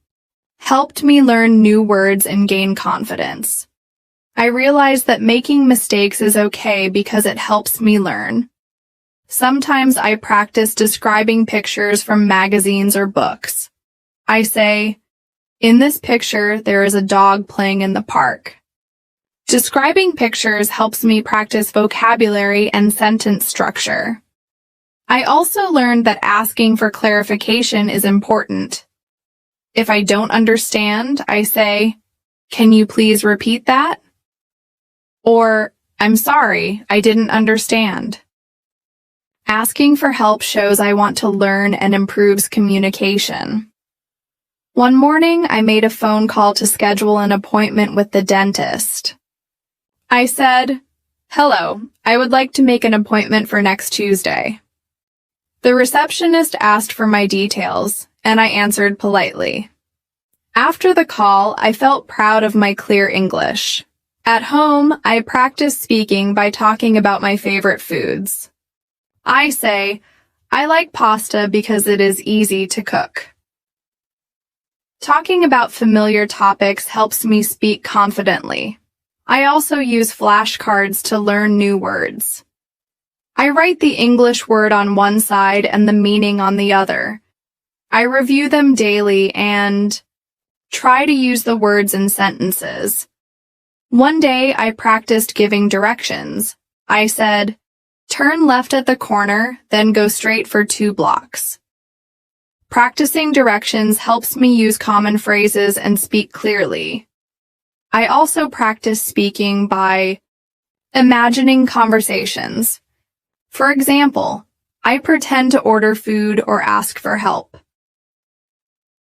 helped me learn new words and gain confidence. I realized that making mistakes is okay because it helps me learn. Sometimes I practice describing pictures from magazines or books. I say, "In this picture, there is a dog playing in the park." Describing pictures helps me practice vocabulary and sentence structure. I also learned that asking for clarification is important. If I don't understand, I say, "Can you please repeat that?" Or, "I'm sorry, I didn't understand." Asking for help shows I want to learn and improves communication. One morning, I made a phone call to schedule an appointment with the dentist. I said, "Hello, I would like to make an appointment for next Tuesday." The receptionist asked for my details, and I answered politely. After the call, I felt proud of my clear English. At home, I practice speaking by talking about my favorite foods. I say, "I like pasta because it is easy to cook." Talking about familiar topics helps me speak confidently. I also use flashcards to learn new words. I write the English word on one side and the meaning on the other. I review them daily and try to use the words in sentences. One day, I practiced giving directions. I said, "Turn left at the corner, then go straight for 2 blocks." Practicing directions helps me use common phrases and speak clearly. I also practice speaking by imagining conversations. For example, I pretend to order food or ask for help.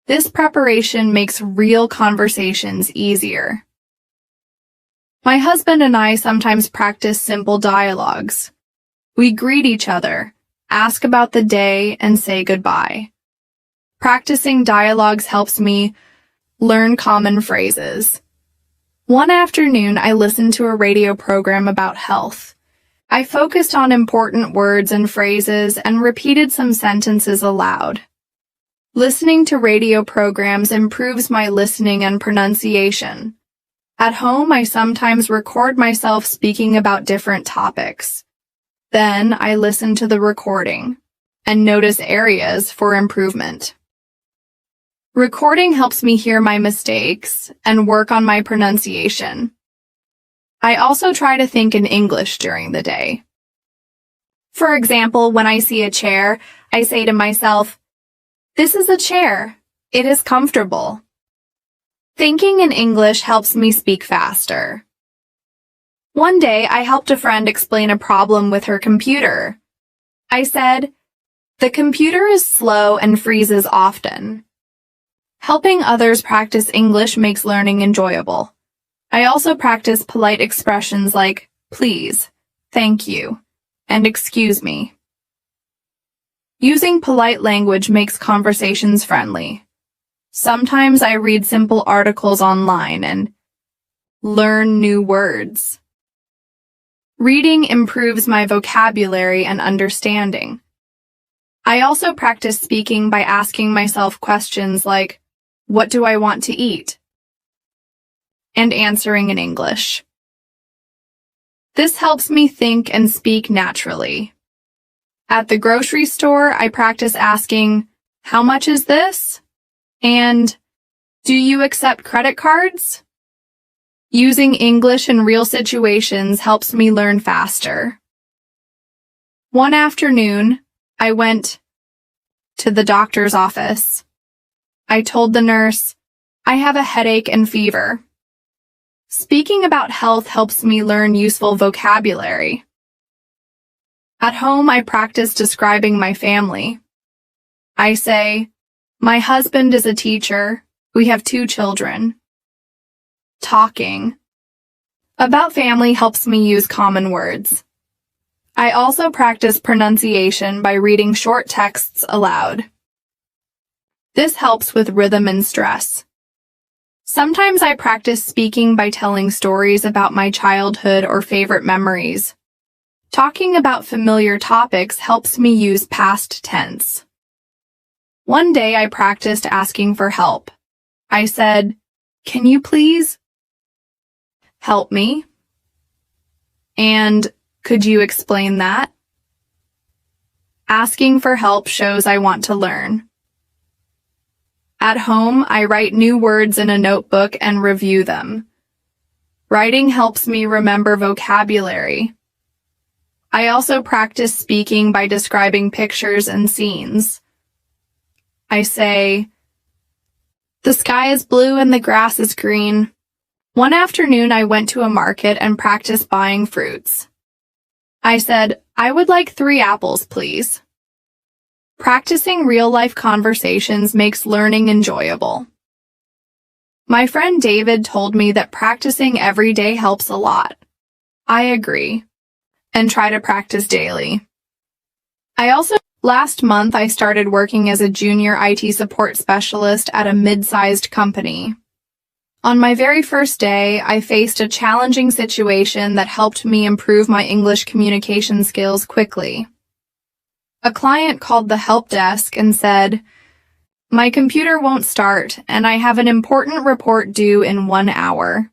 This preparation makes real conversations easier. My husband and I sometimes practice simple dialogues. We greet each other, ask about the day, and say goodbye. Practicing dialogues helps me learn common phrases. One afternoon, I listened to a radio program about health. I focused on important words and phrases and repeated some sentences aloud. Listening to radio programs improves my listening and pronunciation. At home, I sometimes record myself speaking about different topics. Then I listen to the recording and notice areas for improvement. Recording helps me hear my mistakes and work on my pronunciation. I also try to think in English during the day. For example, when I see a chair, I say to myself, "This is a chair. It is comfortable." Thinking in English helps me speak faster. One day, I helped a friend explain a problem with her computer. I said, "The computer is slow and freezes often." Helping others practice English makes learning enjoyable. I also practice polite expressions like "please," "thank you," and "excuse me." Using polite language makes conversations friendly. Sometimes I read simple articles online and learn new words. Reading improves my vocabulary and understanding. I also practice speaking by asking myself questions like, "What do I want to eat?" and answering in English. This helps me think and speak naturally. At the grocery store, I practice asking, "How much is this?" and "Do you accept credit cards?" Using English in real situations helps me learn faster. One afternoon, I went to the doctor's office. I told the nurse, "I have a headache and fever." Speaking about health helps me learn useful vocabulary. At home, I practice describing my family. I say, my husband is a teacher. We have 2 children. Talking about family helps me use common words. I also practice pronunciation by reading short texts aloud. This helps with rhythm and stress. Sometimes I practice speaking by telling stories about my childhood or favorite memories. Talking about familiar topics helps me use past tense. One day I practiced asking for help. I said, "Can you please help me?" And, "Could you explain that?" Asking for help shows I want to learn. At home, I write new words in a notebook and review them. Writing helps me remember vocabulary. I also practice speaking by describing pictures and scenes. I say, "The sky is blue and the grass is green." One afternoon, I went to a market and practiced buying fruits. I said, "I would like 3 apples, please." Practicing real-life conversations makes learning enjoyable. My friend David told me that practicing every day helps a lot. I agree, and try to practice daily. Last month, I started working as a junior IT support specialist at a mid-sized company. On my very first day, I faced a challenging situation that helped me improve my English communication skills quickly. A client called the help desk and said, "My computer won't start, and I have an important report due in 1 hour."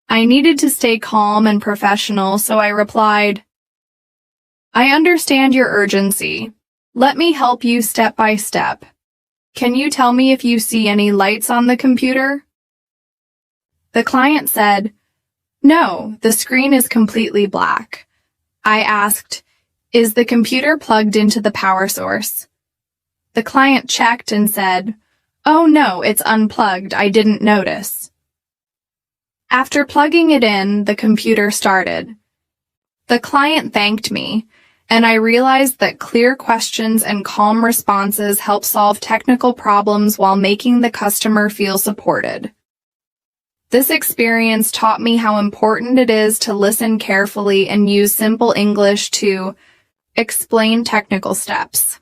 I needed to stay calm and professional, so I replied, "I understand your urgency. Let me help you step by step. Can you tell me if you see any lights on the computer?" The client said, "No, the screen is completely black." I asked, "Is the computer plugged into the power source?" The client checked and said, "Oh no, it's unplugged. I didn't notice." After plugging it in, the computer started. The client thanked me, and I realized that clear questions and calm responses help solve technical problems while making the customer feel supported. This experience taught me how important it is to listen carefully and use simple English to explain technical steps.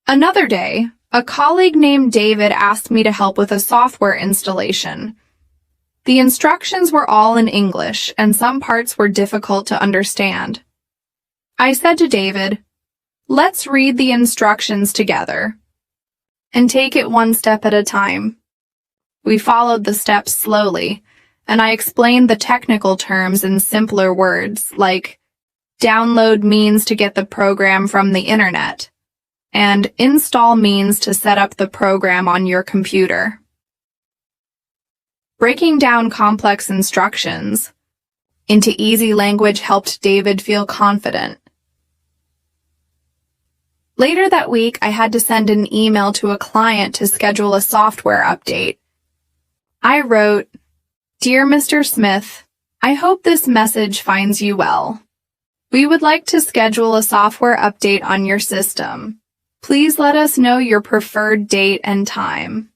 Another day, a colleague named David asked me to help with a software installation. The instructions were all in English, and some parts were difficult to understand. I said to David, "Let's read the instructions together and take it one step at a time." We followed the steps slowly, and I explained the technical terms in simpler words, like download means to get the program from the internet, and install means to set up the program on your computer. Breaking down complex instructions into easy language helped David feel confident. Later that week, I had to send an email to a client to schedule a software update. I wrote, "Dear Mr. Smith, I hope this message finds you well. We would like to schedule a software update on your system. Please let us know your preferred date and time."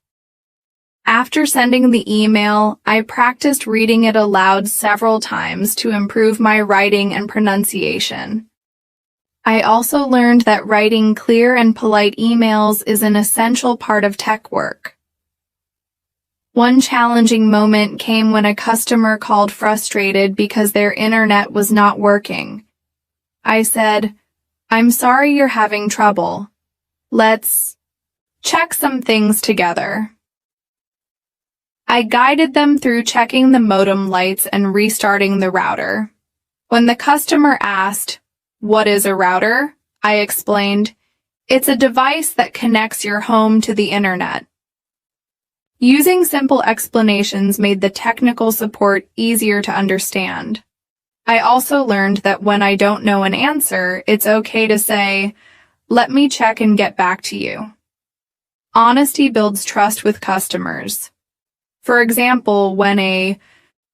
After sending the email, I practiced reading it aloud several times to improve my writing and pronunciation. I also learned that writing clear and polite emails is an essential part of tech work. One challenging moment came when a customer called frustrated because their internet was not working. I said, "I'm sorry you're having trouble. Let's check some things together." I guided them through checking the modem lights and restarting the router. When the customer asked, "What is a router?" I explained, "It's a device that connects your home to the internet." Using simple explanations made the technical support easier to understand. I also learned that when I don't know an answer, it's okay to say, "Let me check and get back to you." Honesty builds trust with customers. For example, when a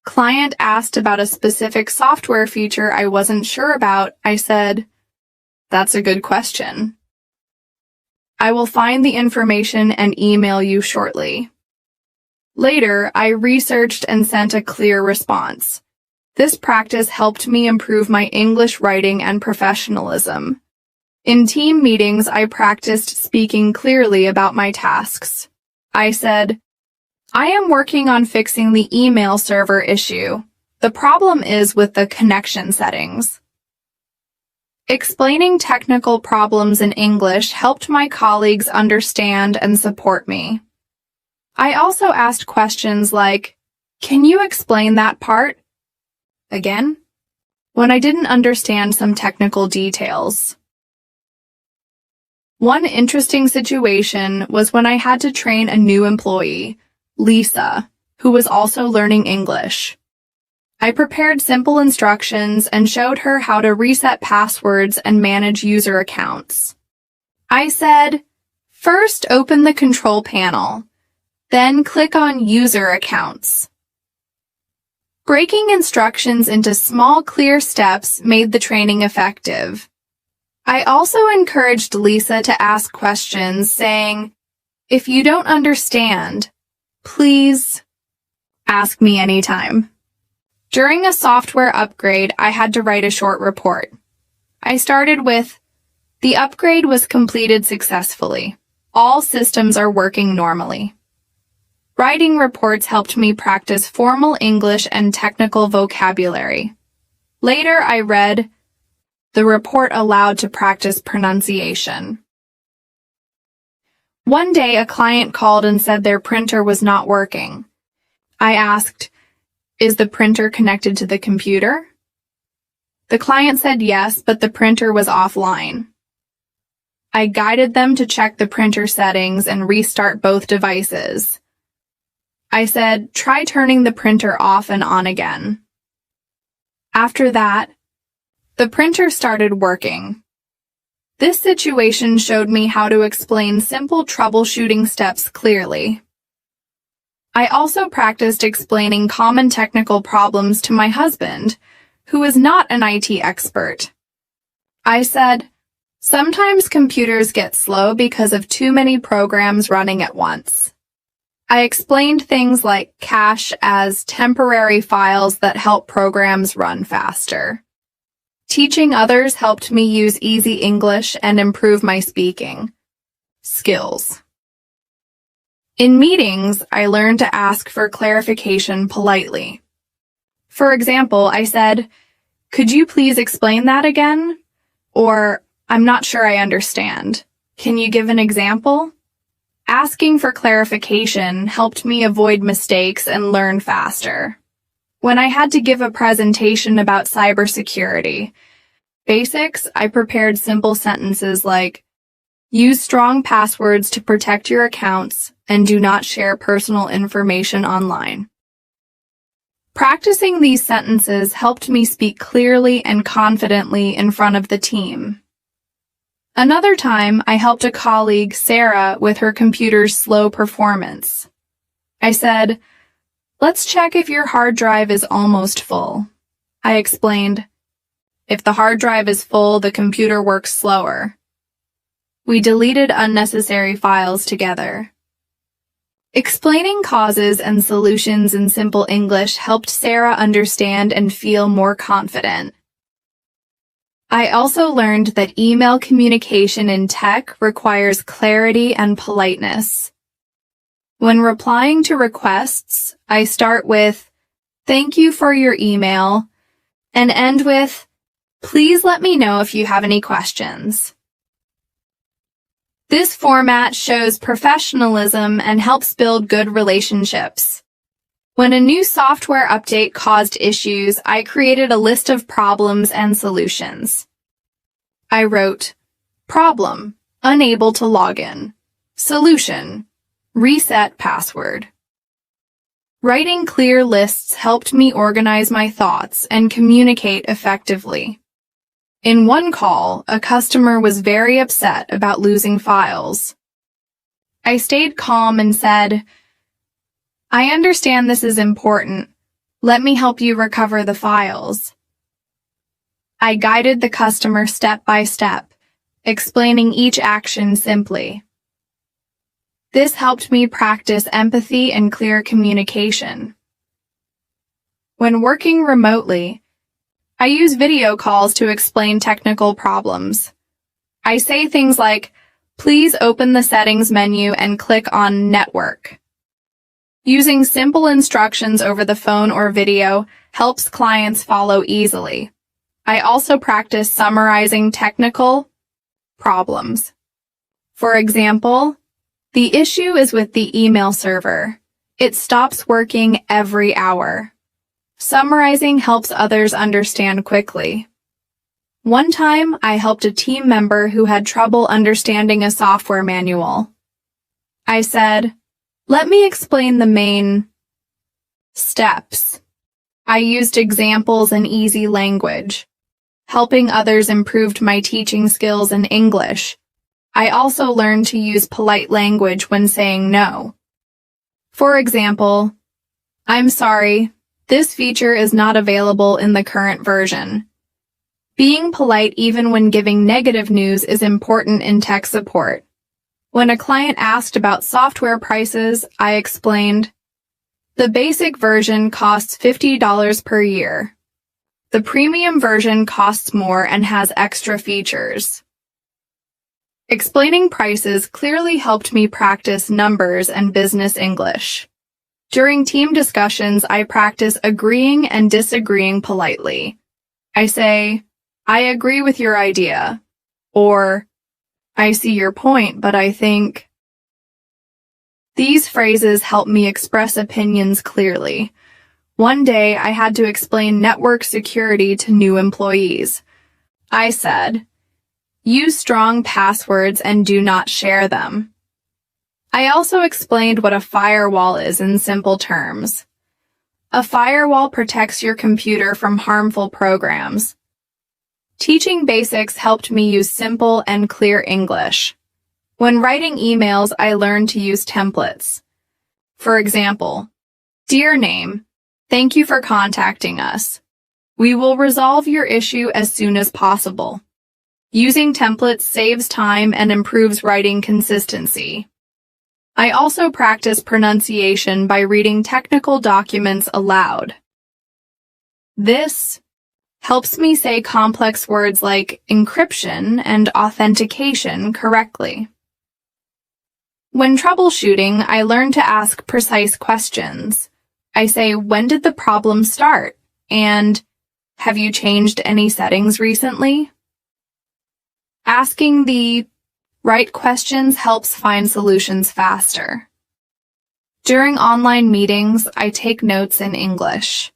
client asked about a specific software feature I wasn't sure about, I said, That's a good question. I will find the information and email you shortly. Later, I researched and sent a clear response. This practice helped me improve my English writing and professionalism. In team meetings, I practiced speaking clearly about my tasks. I said, I am working on fixing the email server issue. The problem is with the connection settings. Explaining technical problems in English helped my colleagues understand and support me. I also asked questions like, can you explain that part again? When I didn't understand some technical details. One interesting situation was when I had to train a new employee, Lisa, who was also learning English. I prepared simple instructions and showed her how to reset passwords and manage user accounts. I said, first open the control panel, then click on user accounts. Breaking instructions into small, clear steps made the training effective. I also encouraged Lisa to ask questions, saying, if you don't understand, please ask me anytime. During a software upgrade, I had to write a short report. I started with, the upgrade was completed successfully. All systems are working normally. Writing reports helped me practice formal English and technical vocabulary. Later, I read, the report allowed to practice pronunciation. One day, a client called and said their printer was not working. I asked, is the printer connected to the computer? The client said yes, but the printer was offline. I guided them to check the printer settings and restart both devices. I said, try turning the printer off and on again. After that, the printer started working. This situation showed me how to explain simple troubleshooting steps clearly. I also practiced explaining common technical problems to my husband, who is not an IT expert. I said, sometimes computers get slow because of too many programs running at once. I explained things like cache as temporary files that help programs run faster. Teaching others helped me use easy English and improve my speaking skills. In meetings, I learned to ask for clarification politely. For example, I said, could you please explain that again? Or, I'm not sure I understand. Can you give an example? Asking for clarification helped me avoid mistakes and learn faster. When I had to give a presentation about cybersecurity basics, I prepared simple sentences like, use strong passwords to protect your accounts and do not share personal information online. Practicing these sentences helped me speak clearly and confidently in front of the team. Another time, I helped a colleague, Sarah, with her computer's slow performance. I said, let's check if your hard drive is almost full. I explained, if the hard drive is full, the computer works slower. We deleted unnecessary files together. Explaining causes and solutions in simple English helped Sarah understand and feel more confident. I also learned that email communication in tech requires clarity and politeness. When replying to requests, I start with, thank you for your email, and end with, please let me know if you have any questions. This format shows professionalism and helps build good relationships. When a new software update caused issues, I created a list of problems and solutions. I wrote, problem, unable to log in. Solution, reset password. Writing clear lists helped me organize my thoughts and communicate effectively. In one call, a customer was very upset about losing files. I stayed calm and said, I understand this is important. Let me help you recover the files. I guided the customer step by step, explaining each action simply. This helped me practice empathy and clear communication. When working remotely, I use video calls to explain technical problems. I say things like, "Please open the settings menu and click on Network." Using simple instructions over the phone or video helps clients follow easily. I also practice summarizing technical problems. For example, the issue is with the email server. It stops working every hour. Summarizing helps others understand quickly. One time, I helped a team member who had trouble understanding a software manual. I said, "Let me explain the main steps." I used examples in easy language. Helping others improved my teaching skills in English. I also learned to use polite language when saying no. For example, "I'm sorry, this feature is not available in the current version." Being polite even when giving negative news is important in tech support. When a client asked about software prices, I explained, "The basic version costs $50 per year. The premium version costs more and has extra features." Explaining prices clearly helped me practice numbers and business English. During team discussions, I practice agreeing and disagreeing politely. I say, "I agree with your idea," or "I see your point, but I think." These phrases help me express opinions clearly. One day, I had to explain network security to new employees. I said, "Use strong passwords and do not share them." I also explained what a firewall is in simple terms. A firewall protects your computer from harmful programs. Teaching basics helped me use simple and clear English. When writing emails, I learned to use templates. For example, "Dear Name, thank you for contacting us. We will resolve your issue as soon as possible." Using templates saves time and improves writing consistency. I also practice pronunciation by reading technical documents aloud. This helps me say complex words like encryption and authentication correctly. When troubleshooting, I learn to ask precise questions. I say, "When did the problem start?" and "Have you changed any settings recently?" Asking the right questions helps find solutions faster. During online meetings, I take notes in English.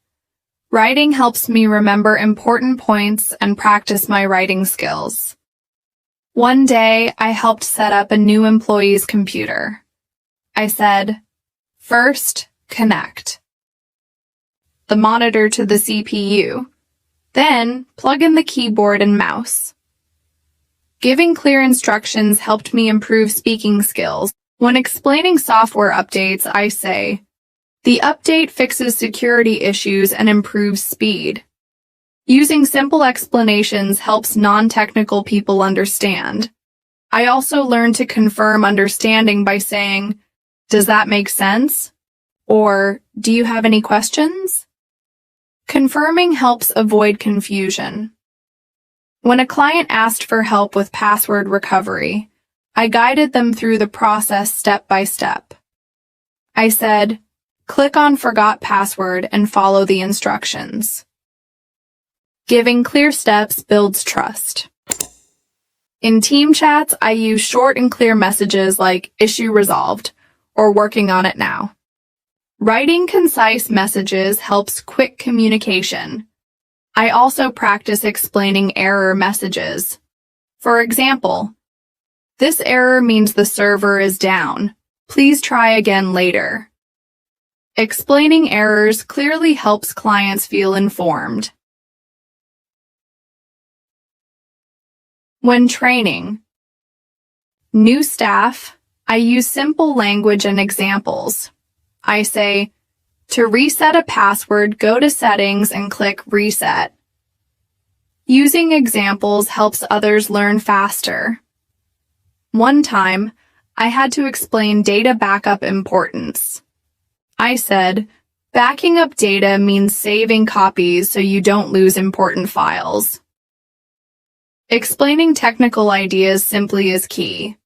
Writing helps me remember important points and practice my writing skills. One day, I helped set up a new employee's computer. I said, "First, connect the monitor to the CPU. Then, plug in the keyboard and mouse." Giving clear instructions helped me improve speaking skills. When explaining software updates, I say, "The update fixes security issues and improves speed." Using simple explanations helps non-technical people understand. I also learned to confirm understanding by saying, "Does that make sense?" or "Do you have any questions?" Confirming helps avoid confusion. When a client asked for help with password recovery, I guided them through the process step by step. I said, "Click on Forgot Password and follow the instructions." Giving clear steps builds trust. In team chats, I use short and clear messages like "Issue resolved" or "Working on it now." Writing concise messages helps quick communication. I also practice explaining error messages. For example, "This error means the server is down. Please try again later." Explaining errors clearly helps clients feel informed. When training new staff, I use simple language and examples. I say, "To reset a password, go to Settings and click Reset." Using examples helps others learn faster. One time, I had to explain data backup importance. I said, backing up data means saving copies so you don't lose important files. Explaining technical ideas simply is key.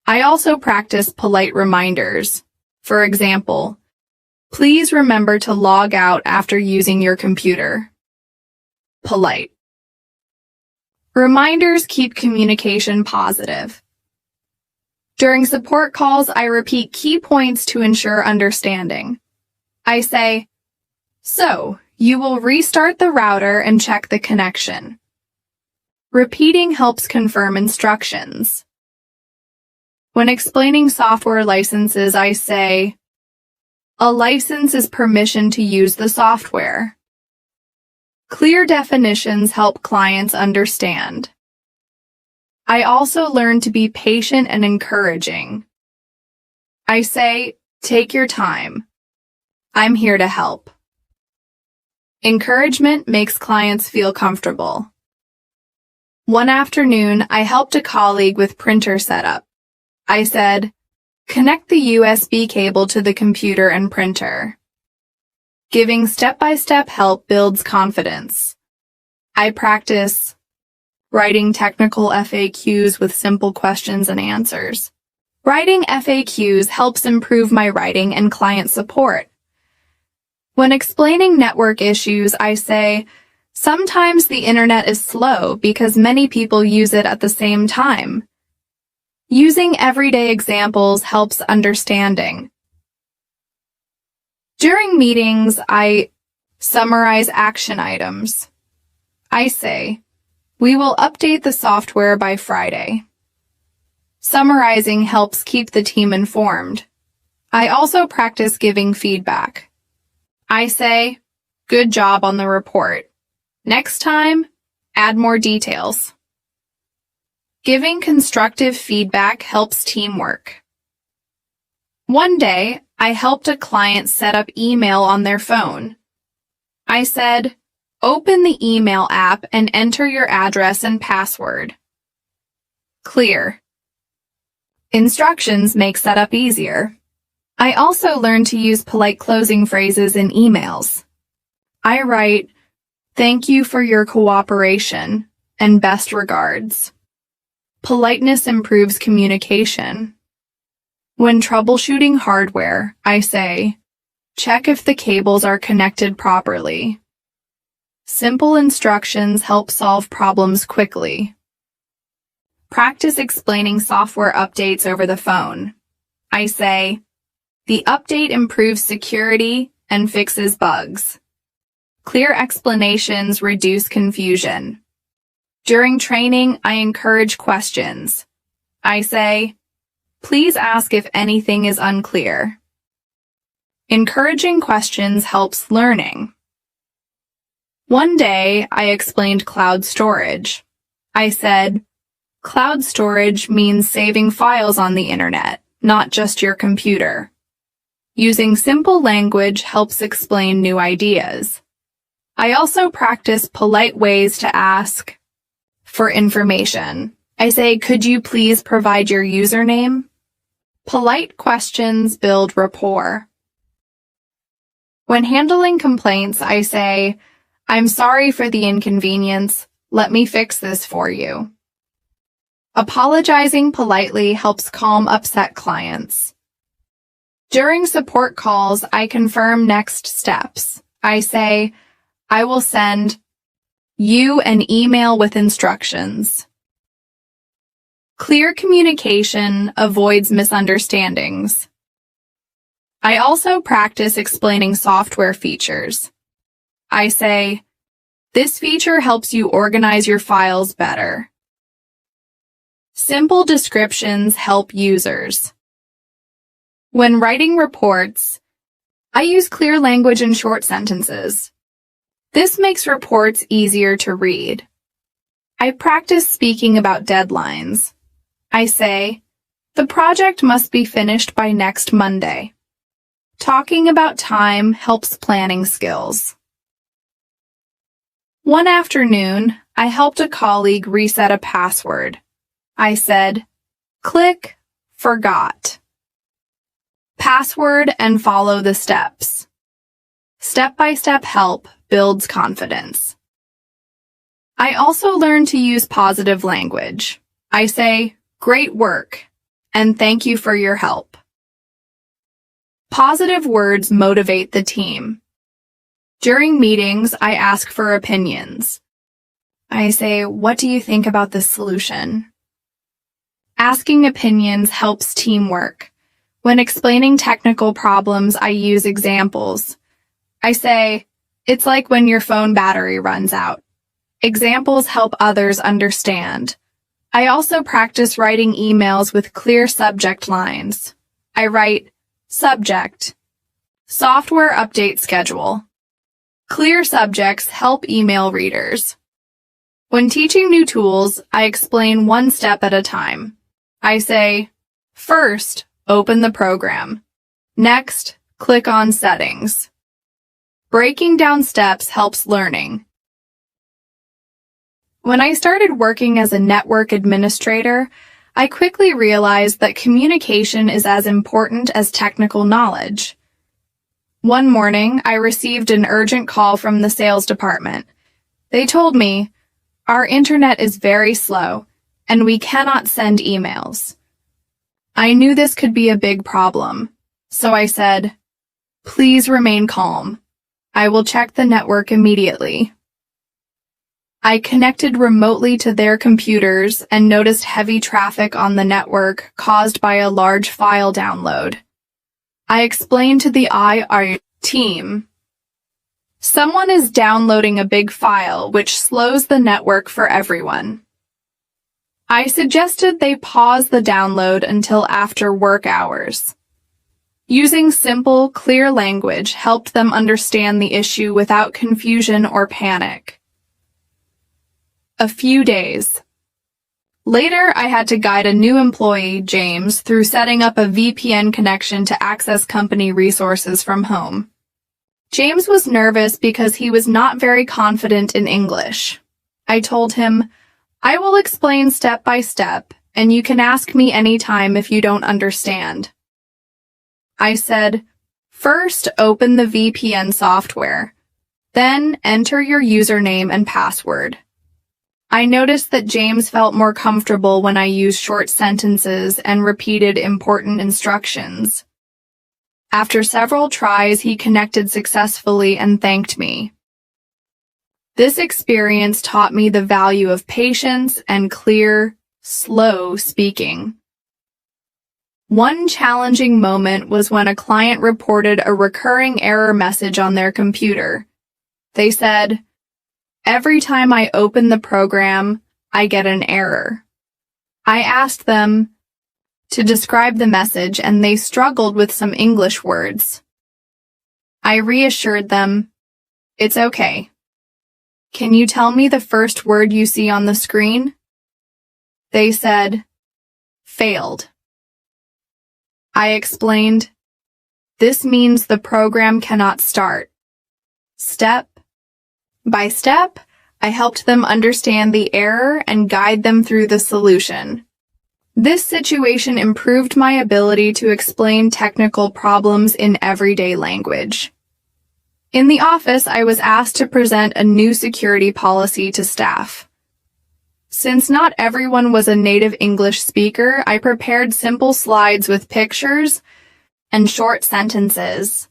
I also practice polite reminders. For example, please remember to log out after using your computer. Polite. Reminders keep communication positive. During support calls, I repeat key points to ensure understanding. I say, so, you will restart the router and check the connection. Repeating helps confirm instructions. When explaining software licenses, I say, a license is permission to use the software. Clear definitions help clients understand. I also learn to be patient and encouraging. I say, take your time. I'm here to help. Encouragement makes clients feel comfortable. One afternoon, I helped a colleague with printer setup. I said, connect the USB cable to the computer and printer. Giving step-by-step help builds confidence. I practice writing technical FAQs with simple questions and answers. Writing FAQs helps improve my writing and client support. When explaining network issues, I say, sometimes the internet is slow because many people use it at the same time. Using everyday examples helps understanding. During meetings, I summarize action items. I say, we will update the software by Friday. Summarizing helps keep the team informed. I also practice giving feedback. I say, good job on the report. Next time, add more details. Giving constructive feedback helps teamwork. One day, I helped a client set up email on their phone. I said, open the email app and enter your address and password. Clear. Instructions make setup easier. I also learned to use polite closing phrases in emails. I write, thank you for your cooperation, and best regards. Politeness improves communication. When troubleshooting hardware, I say, check if the cables are connected properly. Simple instructions help solve problems quickly. Practice explaining software updates over the phone. I say, the update improves security and fixes bugs. Clear explanations reduce confusion. During training, I encourage questions. I say, please ask if anything is unclear. Encouraging questions helps learning. One day, I explained cloud storage. I said, cloud storage means saving files on the internet, not just your computer. Using simple language helps explain new ideas. I also practice polite ways to ask for information. I say, could you please provide your username? Polite questions build rapport. When handling complaints, I say, I'm sorry for the inconvenience. Let me fix this for you. Apologizing politely helps calm upset clients. During support calls, I confirm next steps. I say, I will send you an email with instructions. Clear communication avoids misunderstandings. I also practice explaining software features. I say, this feature helps you organize your files better. Simple descriptions help users. When writing reports, I use clear language and short sentences. This makes reports easier to read. I practice speaking about deadlines. I say, the project must be finished by next Monday. Talking about time helps planning skills. One afternoon, I helped a colleague reset a password. I said, "Click Forgot. Password and follow the steps." Step-by-step help builds confidence. I also learned to use positive language. I say, "Great work," and "Thank you for your help." Positive words motivate the team. During meetings, I ask for opinions. I say, "What do you think about this solution?" Asking opinions helps teamwork. When explaining technical problems, I use examples. I say, "It's like when your phone battery runs out." Examples help others understand. I also practice writing emails with clear subject lines. I write, "Subject, software update schedule." Clear subjects help email readers. When teaching new tools, I explain one step at a time. I say, "First, open the program. Next, click on Settings." Breaking down steps helps learning. When I started working as a network administrator, I quickly realized that communication is as important as technical knowledge. One morning, I received an urgent call from the sales department. They told me, "Our internet is very slow, and we cannot send emails." I knew this could be a big problem, so I said, "Please remain calm. I will check the network immediately." I connected remotely to their computers and noticed heavy traffic on the network caused by a large file download. I explained to the IR team, "Someone is downloading a big file which slows the network for everyone." I suggested they pause the download until after work hours. Using simple, clear language helped them understand the issue without confusion or panic. A few days later, I had to guide a new employee, James, through setting up a VPN connection to access company resources from home. James was nervous because he was not very confident in English. I told him, "I will explain step by step, and you can ask me anytime if you don't understand." I said, "First, open the VPN software. Then, enter your username and password." I noticed that James felt more comfortable when I used short sentences and repeated important instructions. After several tries, he connected successfully and thanked me. This experience taught me the value of patience and clear, slow speaking. One challenging moment was when a client reported a recurring error message on their computer. They said, "Every time I open the program, I get an error." I asked them to describe the message, and they struggled with some English words. I reassured them, "It's okay. Can you tell me the first word you see on the screen?" They said, "Failed." I explained, "This means the program cannot start." Step by step, I helped them understand the error and guide them through the solution. This situation improved my ability to explain technical problems in everyday language. In the office, I was asked to present a new security policy to staff. Since not everyone was a native English speaker, I prepared simple slides with pictures and short sentences.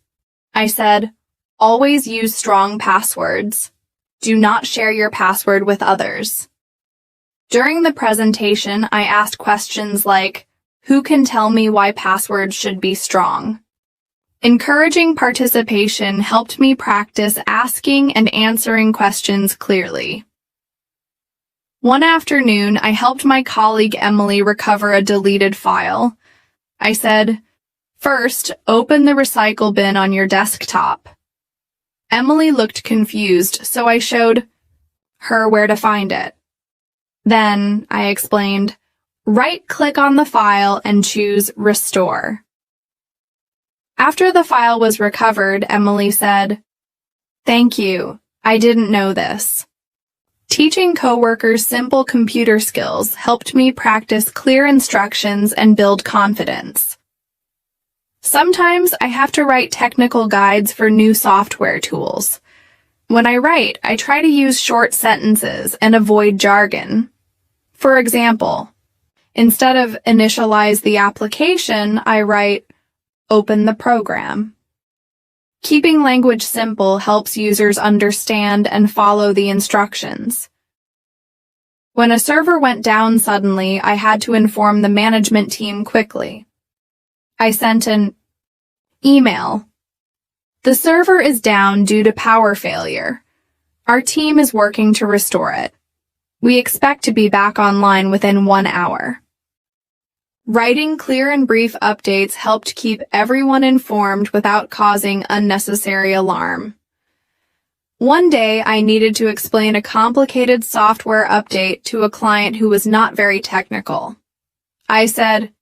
I said, "Always use strong passwords. Do not share your password with others." During the presentation, I asked questions like, "Who can tell me why passwords should be strong?" Encouraging participation helped me practice asking and answering questions clearly. One afternoon, I helped my colleague Emily recover a deleted file. I said, "First, open the recycle bin on your desktop." Emily looked confused, so I showed her where to find it. Then, I explained, right-click on the file and choose Restore. After the file was recovered, Emily said, "Thank you. I didn't know this." Teaching coworkers simple computer skills helped me practice clear instructions and build confidence. Sometimes I have to write technical guides for new software tools. When I write, I try to use short sentences and avoid jargon. For example, instead of initialize the application, I write open the program. Keeping language simple helps users understand and follow the instructions. When a server went down suddenly, I had to inform the management team quickly. I sent an email. The server is down due to power failure. Our team is working to restore it. We expect to be back online within 1 hour. Writing clear and brief updates helped keep everyone informed without causing unnecessary alarm. One day, I needed to explain a complicated software update to a client who was not very technical. I said,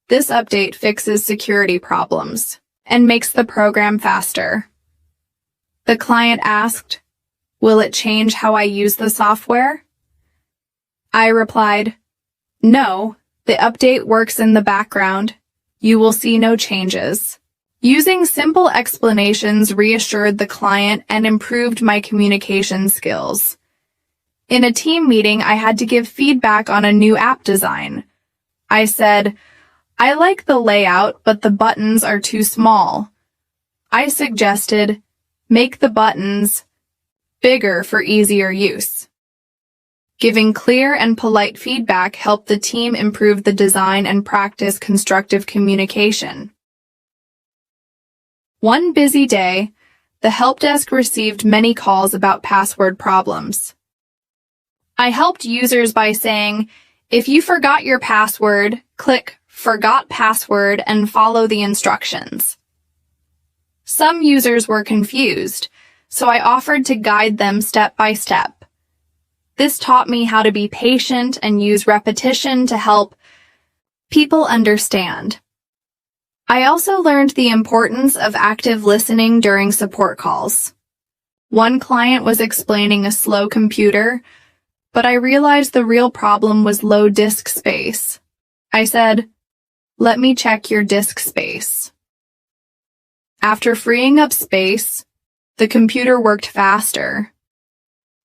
"This update fixes security problems and makes the program faster." The client asked, "Will it change how I use the software?" I replied, "No. The update works in the background. You will see no changes." Using simple explanations reassured the client and improved my communication skills. In a team meeting, I had to give feedback on a new app design. I said, "I like the layout, but the buttons are too small." I suggested, "Make the buttons bigger for easier use." Giving clear and polite feedback helped the team improve the design and practice constructive communication. One busy day, the help desk received many calls about password problems. I helped users by saying, "If you forgot your password, click Forgot Password and follow the instructions." Some users were confused, so I offered to guide them step by step. This taught me how to be patient and use repetition to help people understand. I also learned the importance of active listening during support calls. One client was explaining a slow computer, but I realized the real problem was low disk space. I said, "Let me check your disk space." After freeing up space, the computer worked faster.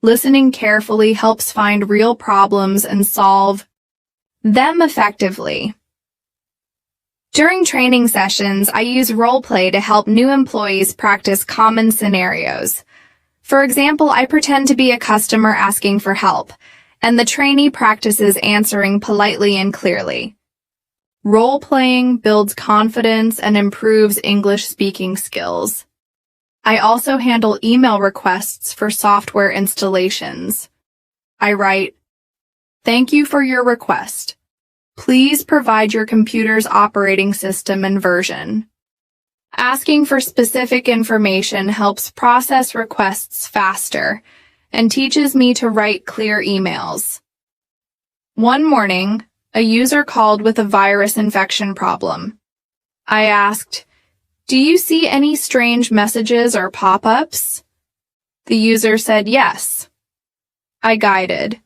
Listening carefully helps find real problems and solve them effectively. During training sessions, I use role play to help new employees practice common scenarios. For example, I pretend to be a customer asking for help, and the trainee practices answering politely and clearly. Role-playing builds confidence and improves English speaking skills. I also handle email requests for software installations. I write, "Thank you for your request. Please provide your computer's operating system and version." Asking for specific information helps process requests faster and teaches me to write clear emails. One morning, a user called with a virus infection problem. I asked, "Do you see any strange messages or pop-ups?" The user said yes. I guided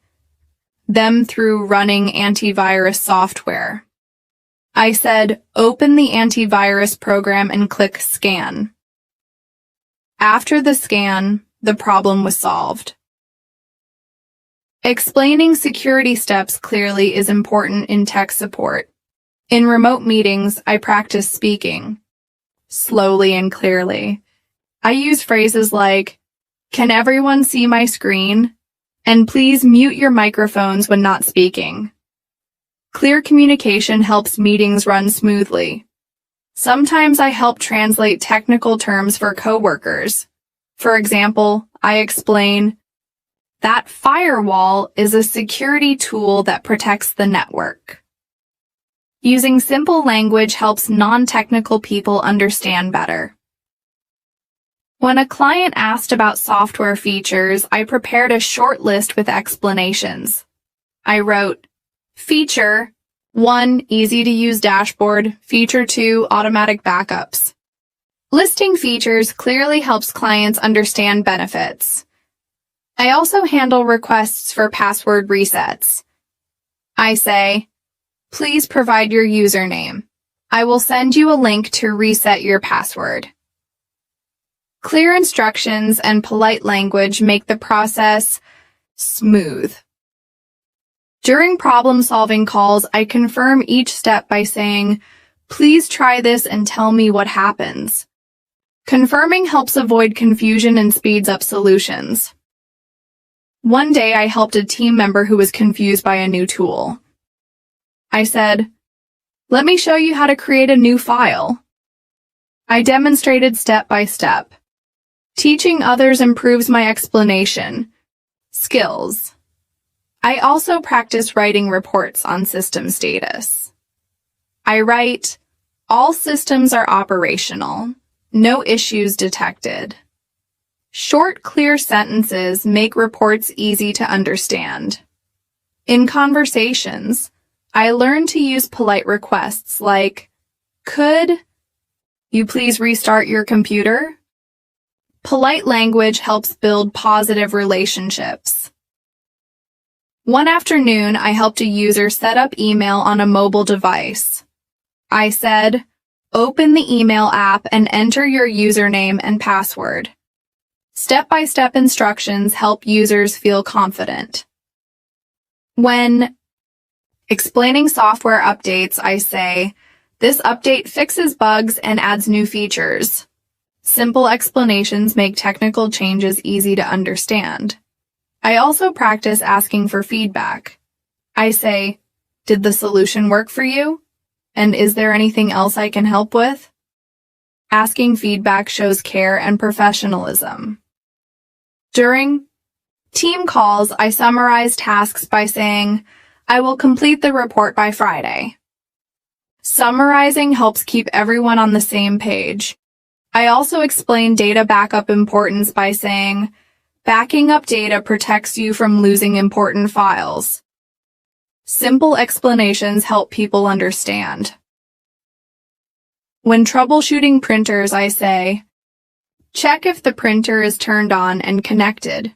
them through running antivirus software. I said, "Open the antivirus program and click Scan." After the scan, the problem was solved. Explaining security steps clearly is important in tech support. In remote meetings, I practice speaking slowly and clearly. I use phrases like, "Can everyone see my screen?" and "Please mute your microphones when not speaking." Clear communication helps meetings run smoothly. Sometimes I help translate technical terms for coworkers. For example, I explain, "That firewall is a security tool that protects the network." Using simple language helps non-technical people understand better. When a client asked about software features, I prepared a short list with explanations. I wrote, Feature 1, easy-to-use dashboard. Feature 2, automatic backups. Listing features clearly helps clients understand benefits. I also handle requests for password resets. I say, please provide your username. I will send you a link to reset your password. Clear instructions and polite language make the process smooth. During problem-solving calls, I confirm each step by saying, please try this and tell me what happens. Confirming helps avoid confusion and speeds up solutions. One day, I helped a team member who was confused by a new tool. I said, let me show you how to create a new file. I demonstrated step by step. Teaching others improves my explanation skills. I also practice writing reports on system status. I write, all systems are operational. No issues detected. Short, clear sentences make reports easy to understand. In conversations, I learn to use polite requests like, could you please restart your computer? Polite language helps build positive relationships. One afternoon, I helped a user set up email on a mobile device. I said, open the email app and enter your username and password. Step-by-step instructions help users feel confident. When explaining software updates, I say, this update fixes bugs and adds new features. Simple explanations make technical changes easy to understand. I also practice asking for feedback. I say, did the solution work for you? And is there anything else I can help with? Asking feedback shows care and professionalism. During team calls, I summarize tasks by saying, I will complete the report by Friday. Summarizing helps keep everyone on the same page. I also explain data backup importance by saying, backing up data protects you from losing important files. Simple explanations help people understand. When troubleshooting printers, I say, check if the printer is turned on and connected.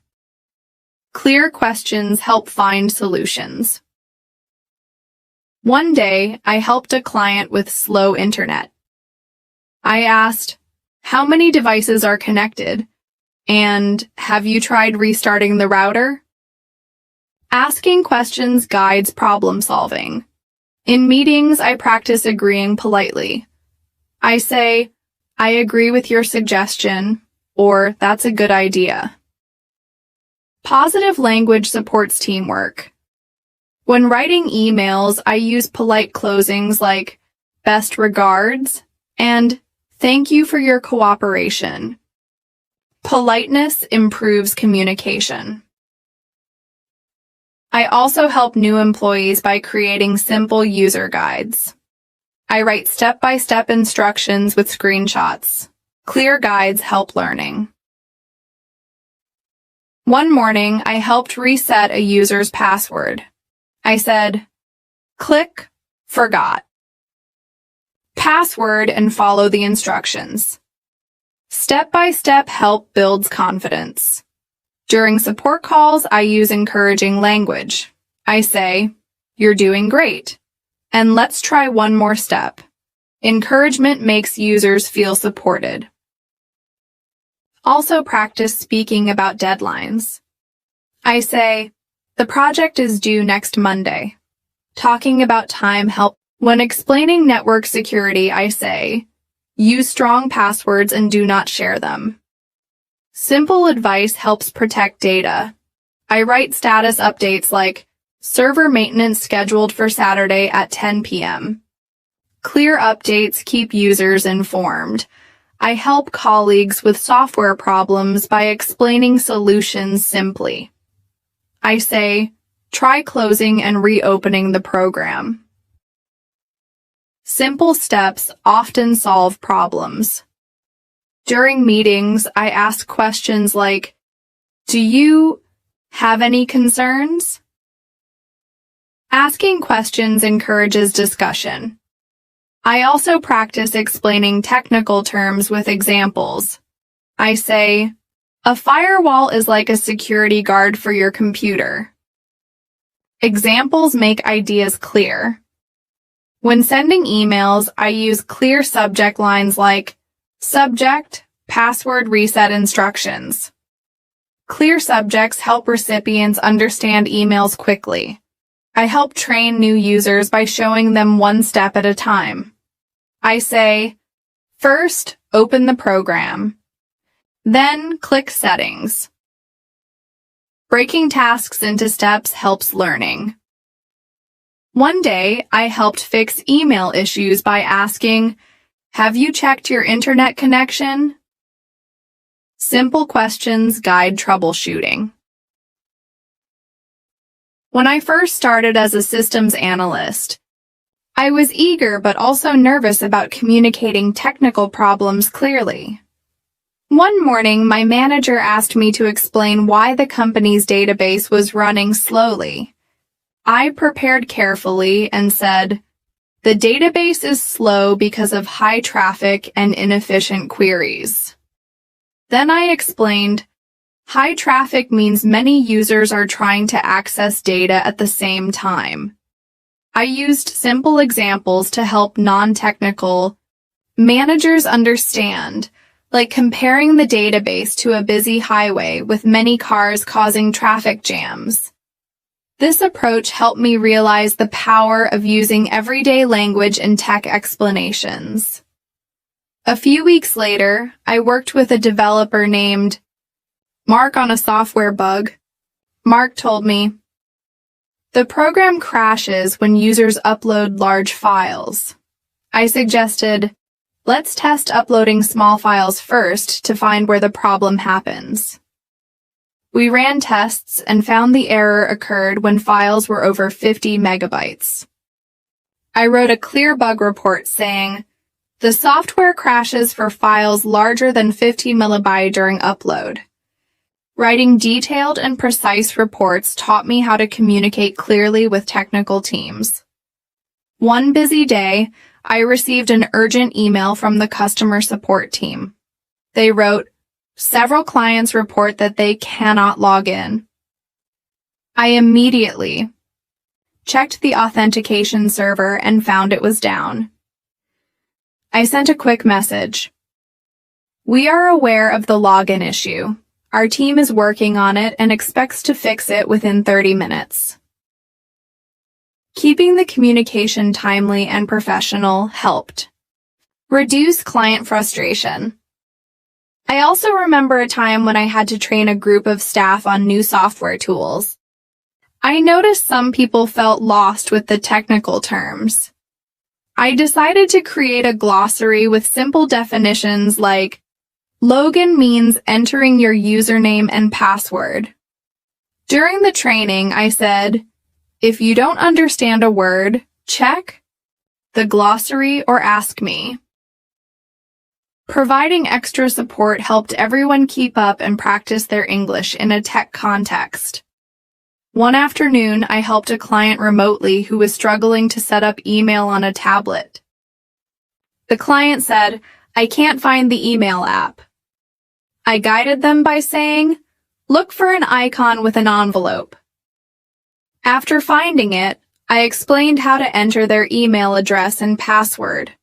Clear questions help find solutions. One day, I helped a client with slow internet. I asked, how many devices are connected? And have you tried restarting the router? Asking questions guides problem solving. In meetings, I practice agreeing politely. I say, I agree with your suggestion, or that's a good idea. Positive language supports teamwork. When writing emails, I use polite closings like, best regards, and thank you for your cooperation. Politeness improves communication. I also help new employees by creating simple user guides. I write step-by-step instructions with screenshots. Clear guides help learning. One morning, I helped reset a user's password. I said, click forgot. Password and follow the instructions. Step-by-step help builds confidence. During support calls, I use encouraging language. I say, you're doing great. And let's try one more step. Encouragement makes users feel supported. Also practice speaking about deadlines. I say, the project is due next Monday. Talking about time helps. When explaining network security, I say, use strong passwords and do not share them. Simple advice helps protect data. I write status updates like, server maintenance scheduled for Saturday at 10 p.m. Clear updates keep users informed. I help colleagues with software problems by explaining solutions simply. I say, try closing and reopening the program. Simple steps often solve problems. During meetings, I ask questions like, do you have any concerns? Asking questions encourages discussion. I also practice explaining technical terms with examples. I say, A firewall is like a security guard for your computer. Examples make ideas clear. When sending emails, I use clear subject lines like subject, password reset instructions. Clear subjects help recipients understand emails quickly. I help train new users by showing them one step at a time. I say, first, open the program. Then, click Settings. Breaking tasks into steps helps learning. One day, I helped fix email issues by asking, "Have you checked your internet connection?" Simple questions guide troubleshooting. When I first started as a systems analyst, I was eager but also nervous about communicating technical problems clearly. One morning, my manager asked me to explain why the company's database was running slowly. I prepared carefully and said, "The database is slow because of high traffic and inefficient queries." Then I explained, high traffic means many users are trying to access data at the same time. I used simple examples to help non-technical managers understand, like comparing the database to a busy highway with many cars causing traffic jams. This approach helped me realize the power of using everyday language in tech explanations. A few weeks later, I worked with a developer named Mark on a software bug. Mark told me, "The program crashes when users upload large files." I suggested, "Let's test uploading small files first to find where the problem happens." We ran tests and found the error occurred when files were over 50 megabytes. I wrote a clear bug report saying, "The software crashes for files larger than 50 megabytes during upload." Writing detailed and precise reports taught me how to communicate clearly with technical teams. One busy day, I received an urgent email from the customer support team. They wrote, "Several clients report that they cannot log in." I immediately checked the authentication server and found it was down. I sent a quick message. "We are aware of the login issue. Our team is working on it and expects to fix it within 30 minutes. Keeping the communication timely and professional helped reduce client frustration. I also remember a time when I had to train a group of staff on new software tools. I noticed some people felt lost with the technical terms. I decided to create a glossary with simple definitions like, login means entering your username and password. During the training, I said, if you don't understand a word, check the glossary or ask me. Providing extra support helped everyone keep up and practice their English in a tech context. One afternoon, I helped a client remotely who was struggling to set up email on a tablet. The client said, "I can't find the email app." I guided them by saying, "Look for an icon with an envelope." After finding it, I explained how to enter their email address and password.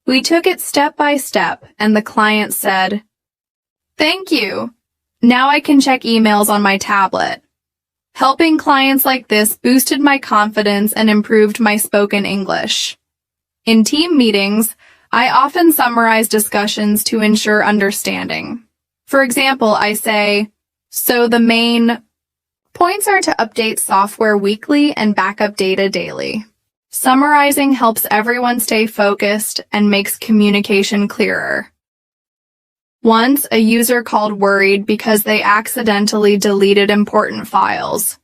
We took it step by step, and the client said, "Thank you. Now I can check emails on my tablet." Helping clients like this boosted my confidence and improved my spoken English. In team meetings, I often summarize discussions to ensure understanding. For example, I say, "So the main points are to update software weekly and backup data daily." Summarizing helps everyone stay focused and makes communication clearer. Once, a user called worried because they accidentally deleted important files.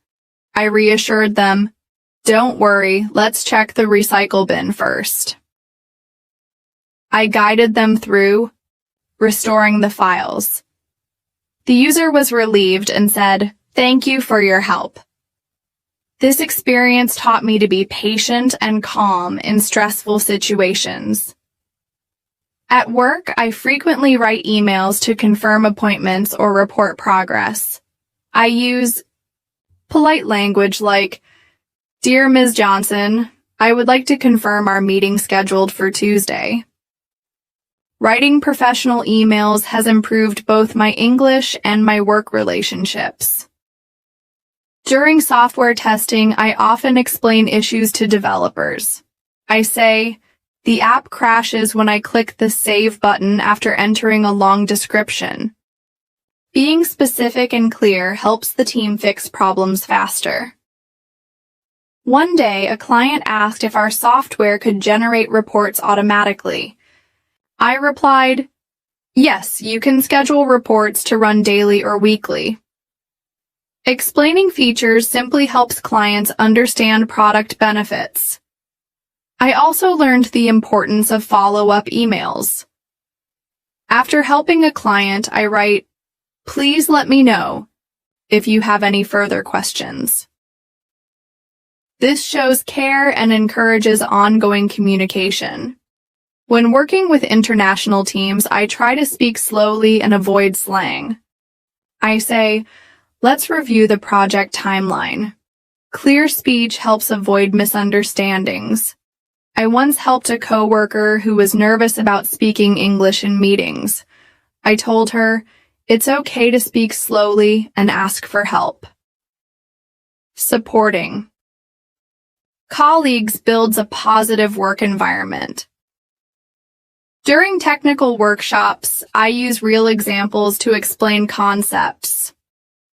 I reassured them, "Don't worry, let's check the recycle bin first." I guided them through restoring the files. The user was relieved and said, "Thank you for your help." This experience taught me to be patient and calm in stressful situations. At work, I frequently write emails to confirm appointments or report progress. I use polite language like, "Dear Ms. Johnson, I would like to confirm our meeting scheduled for Tuesday." Writing professional emails has improved both my English and my work relationships. During software testing, I often explain issues to developers. I say, "The app crashes when I click the Save button after entering a long description." Being specific and clear helps the team fix problems faster. One day, a client asked if our software could generate reports automatically. I replied, "Yes, you can schedule reports to run daily or weekly." Explaining features simply helps clients understand product benefits. I also learned the importance of follow-up emails. After helping a client, I write, "Please let me know if you have any further questions." This shows care and encourages ongoing communication. When working with international teams, I try to speak slowly and avoid slang. I say, "Let's review the project timeline." Clear speech helps avoid misunderstandings. I once helped a coworker who was nervous about speaking English in meetings. I told her, "It's okay to speak slowly and ask for help." Supporting colleagues builds a positive work environment. During technical workshops, I use real examples to explain concepts.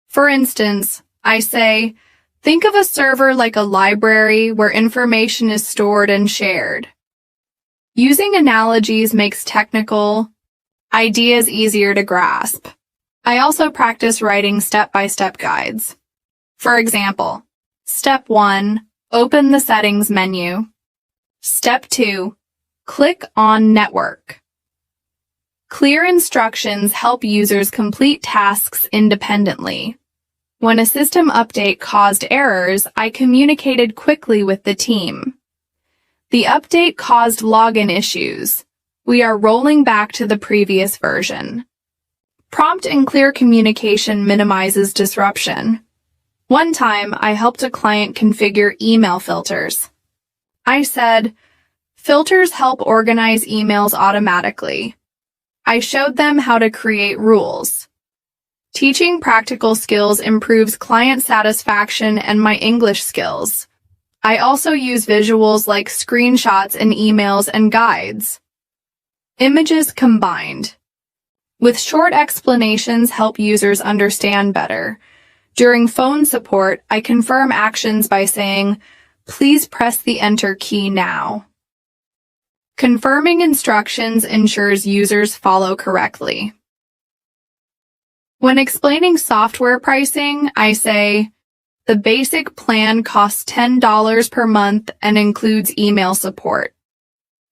For instance, I say, "Think of a server like a library where information is stored and shared." Using analogies makes technical ideas easier to grasp. I also practice writing step-by-step guides. For example, Step 1, open the settings menu. Step 2, click on Network. Clear instructions help users complete tasks independently. When a system update caused errors, I communicated quickly with the team. The update caused login issues. We are rolling back to the previous version. Prompt and clear communication minimizes disruption. One time, I helped a client configure email filters. I said, "Filters help organize emails automatically." I showed them how to create rules. Teaching practical skills improves client satisfaction and my English skills. I also use visuals like screenshots in emails and guides. Images combined. With short explanations help users understand better. During phone support, I confirm actions by saying, "Please press the Enter key now." Confirming instructions ensures users follow correctly. When explaining software pricing, I say, "The basic plan costs $10 per month and includes email support."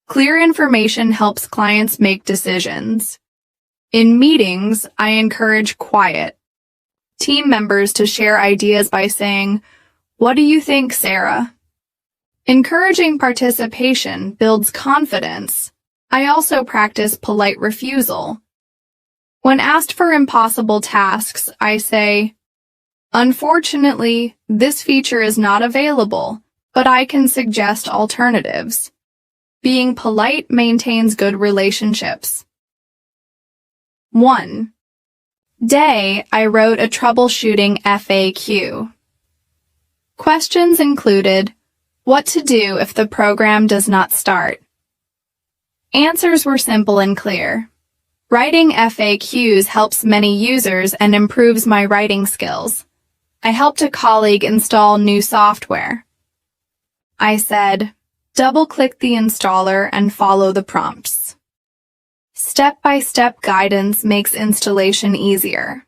Clear information helps clients make decisions. In meetings, I encourage quiet team members to share ideas by saying, "What do you think, Sarah?" Encouraging participation builds confidence. I also practice polite refusal. When asked for impossible tasks, I say, "Unfortunately, this feature is not available, but I can suggest alternatives." Being polite maintains good relationships. One day, I wrote a troubleshooting FAQ. Questions included, what to do if the program does not start? Answers were simple and clear. Writing FAQs helps many users and improves my writing skills. I helped a colleague install new software. I said, double-click the installer and follow the prompts. Step-by-step guidance makes installation easier.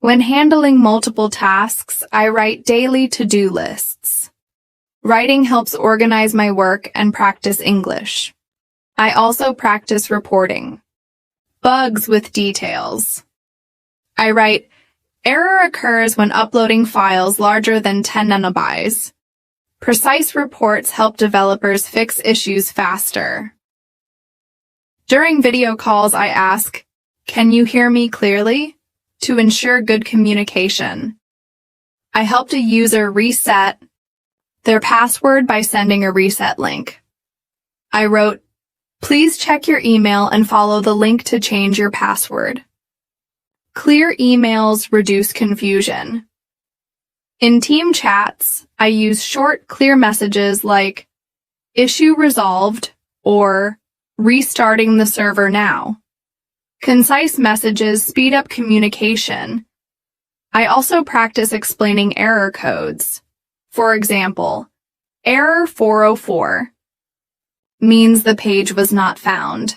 When handling multiple tasks, I write daily to-do lists. Writing helps organize my work and practice English. I also practice reporting bugs with details. I write, error occurs when uploading files larger than 10 MB. Precise reports help developers fix issues faster. During video calls, I ask, "Can you hear me clearly?" to ensure good communication. I helped a user reset their password by sending a reset link. I wrote, "Please check your email and follow the link to change your password." Clear emails reduce confusion. In team chats, I use short, clear messages like "issue resolved" or "restarting the server now." Concise messages speed up communication. I also practice explaining error codes. For example, error 404 means the page was not found.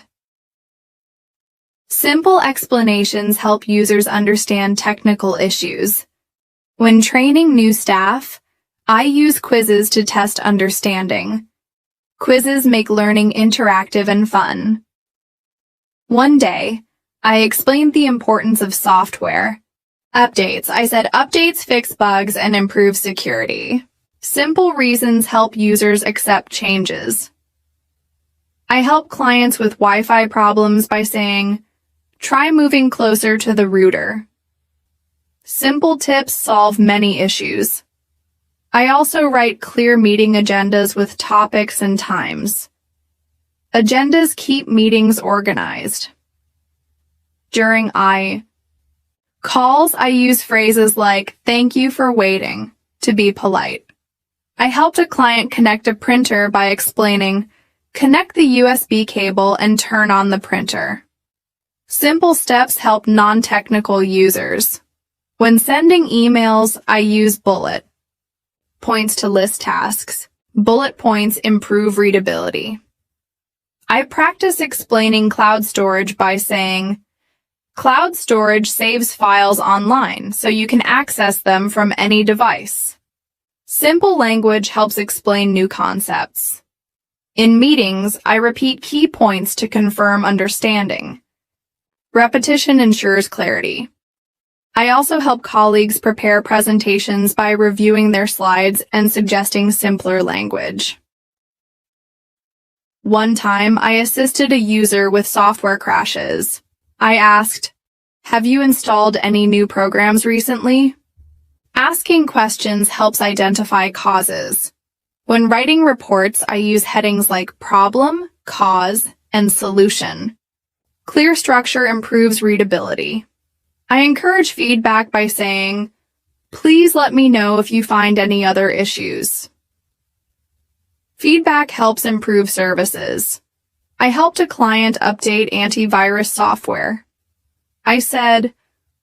Simple explanations help users understand technical issues. When training new staff, I use quizzes to test understanding. Quizzes make learning interactive and fun. One day, I explained the importance of software updates. I said updates fix bugs and improve security. Simple reasons help users accept changes. I help clients with Wi-Fi problems by saying, "Try moving closer to the router." Simple tips solve many issues. I also write clear meeting agendas with topics and times. Agendas keep meetings organized. During calls, I use phrases like "thank you for waiting" to be polite. I helped a client connect a printer by explaining, "Connect the USB cable and turn on the printer." Simple steps help non-technical users. When sending emails, I use bullet points to list tasks. Bullet points improve readability. I practice explaining cloud storage by saying, "Cloud storage saves files online so you can access them from any device." Simple language helps explain new concepts. In meetings, I repeat key points to confirm understanding. Repetition ensures clarity. I also help colleagues prepare presentations by reviewing their slides and suggesting simpler language. One time, I assisted a user with software crashes. I asked, "Have you installed any new programs recently?" Asking questions helps identify causes. When writing reports, I use headings like problem, cause, and solution. Clear structure improves readability. I encourage feedback by saying, "Please let me know if you find any other issues." Feedback helps improve services. I helped a client update antivirus software. I said,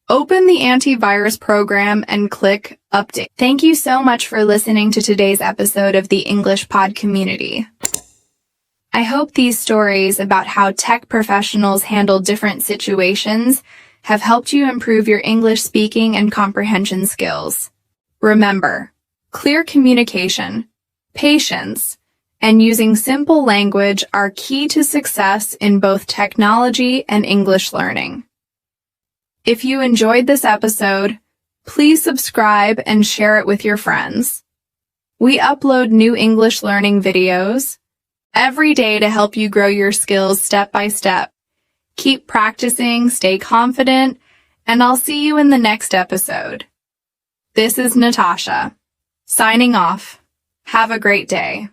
"Open the antivirus program and click Update." Thank you so much for listening to today's episode of the English Pod Community. I hope these stories about how tech professionals handle different situations have helped you improve your English speaking and comprehension skills. Remember, clear communication, patience, and using simple language are key to success in both technology and English learning. If you enjoyed this episode, please subscribe and share it with your friends. We upload new English learning videos every day to help you grow your skills step by step. Keep practicing, stay confident, and I'll see you in the next episode. This is Natasha, signing off. Have a great day.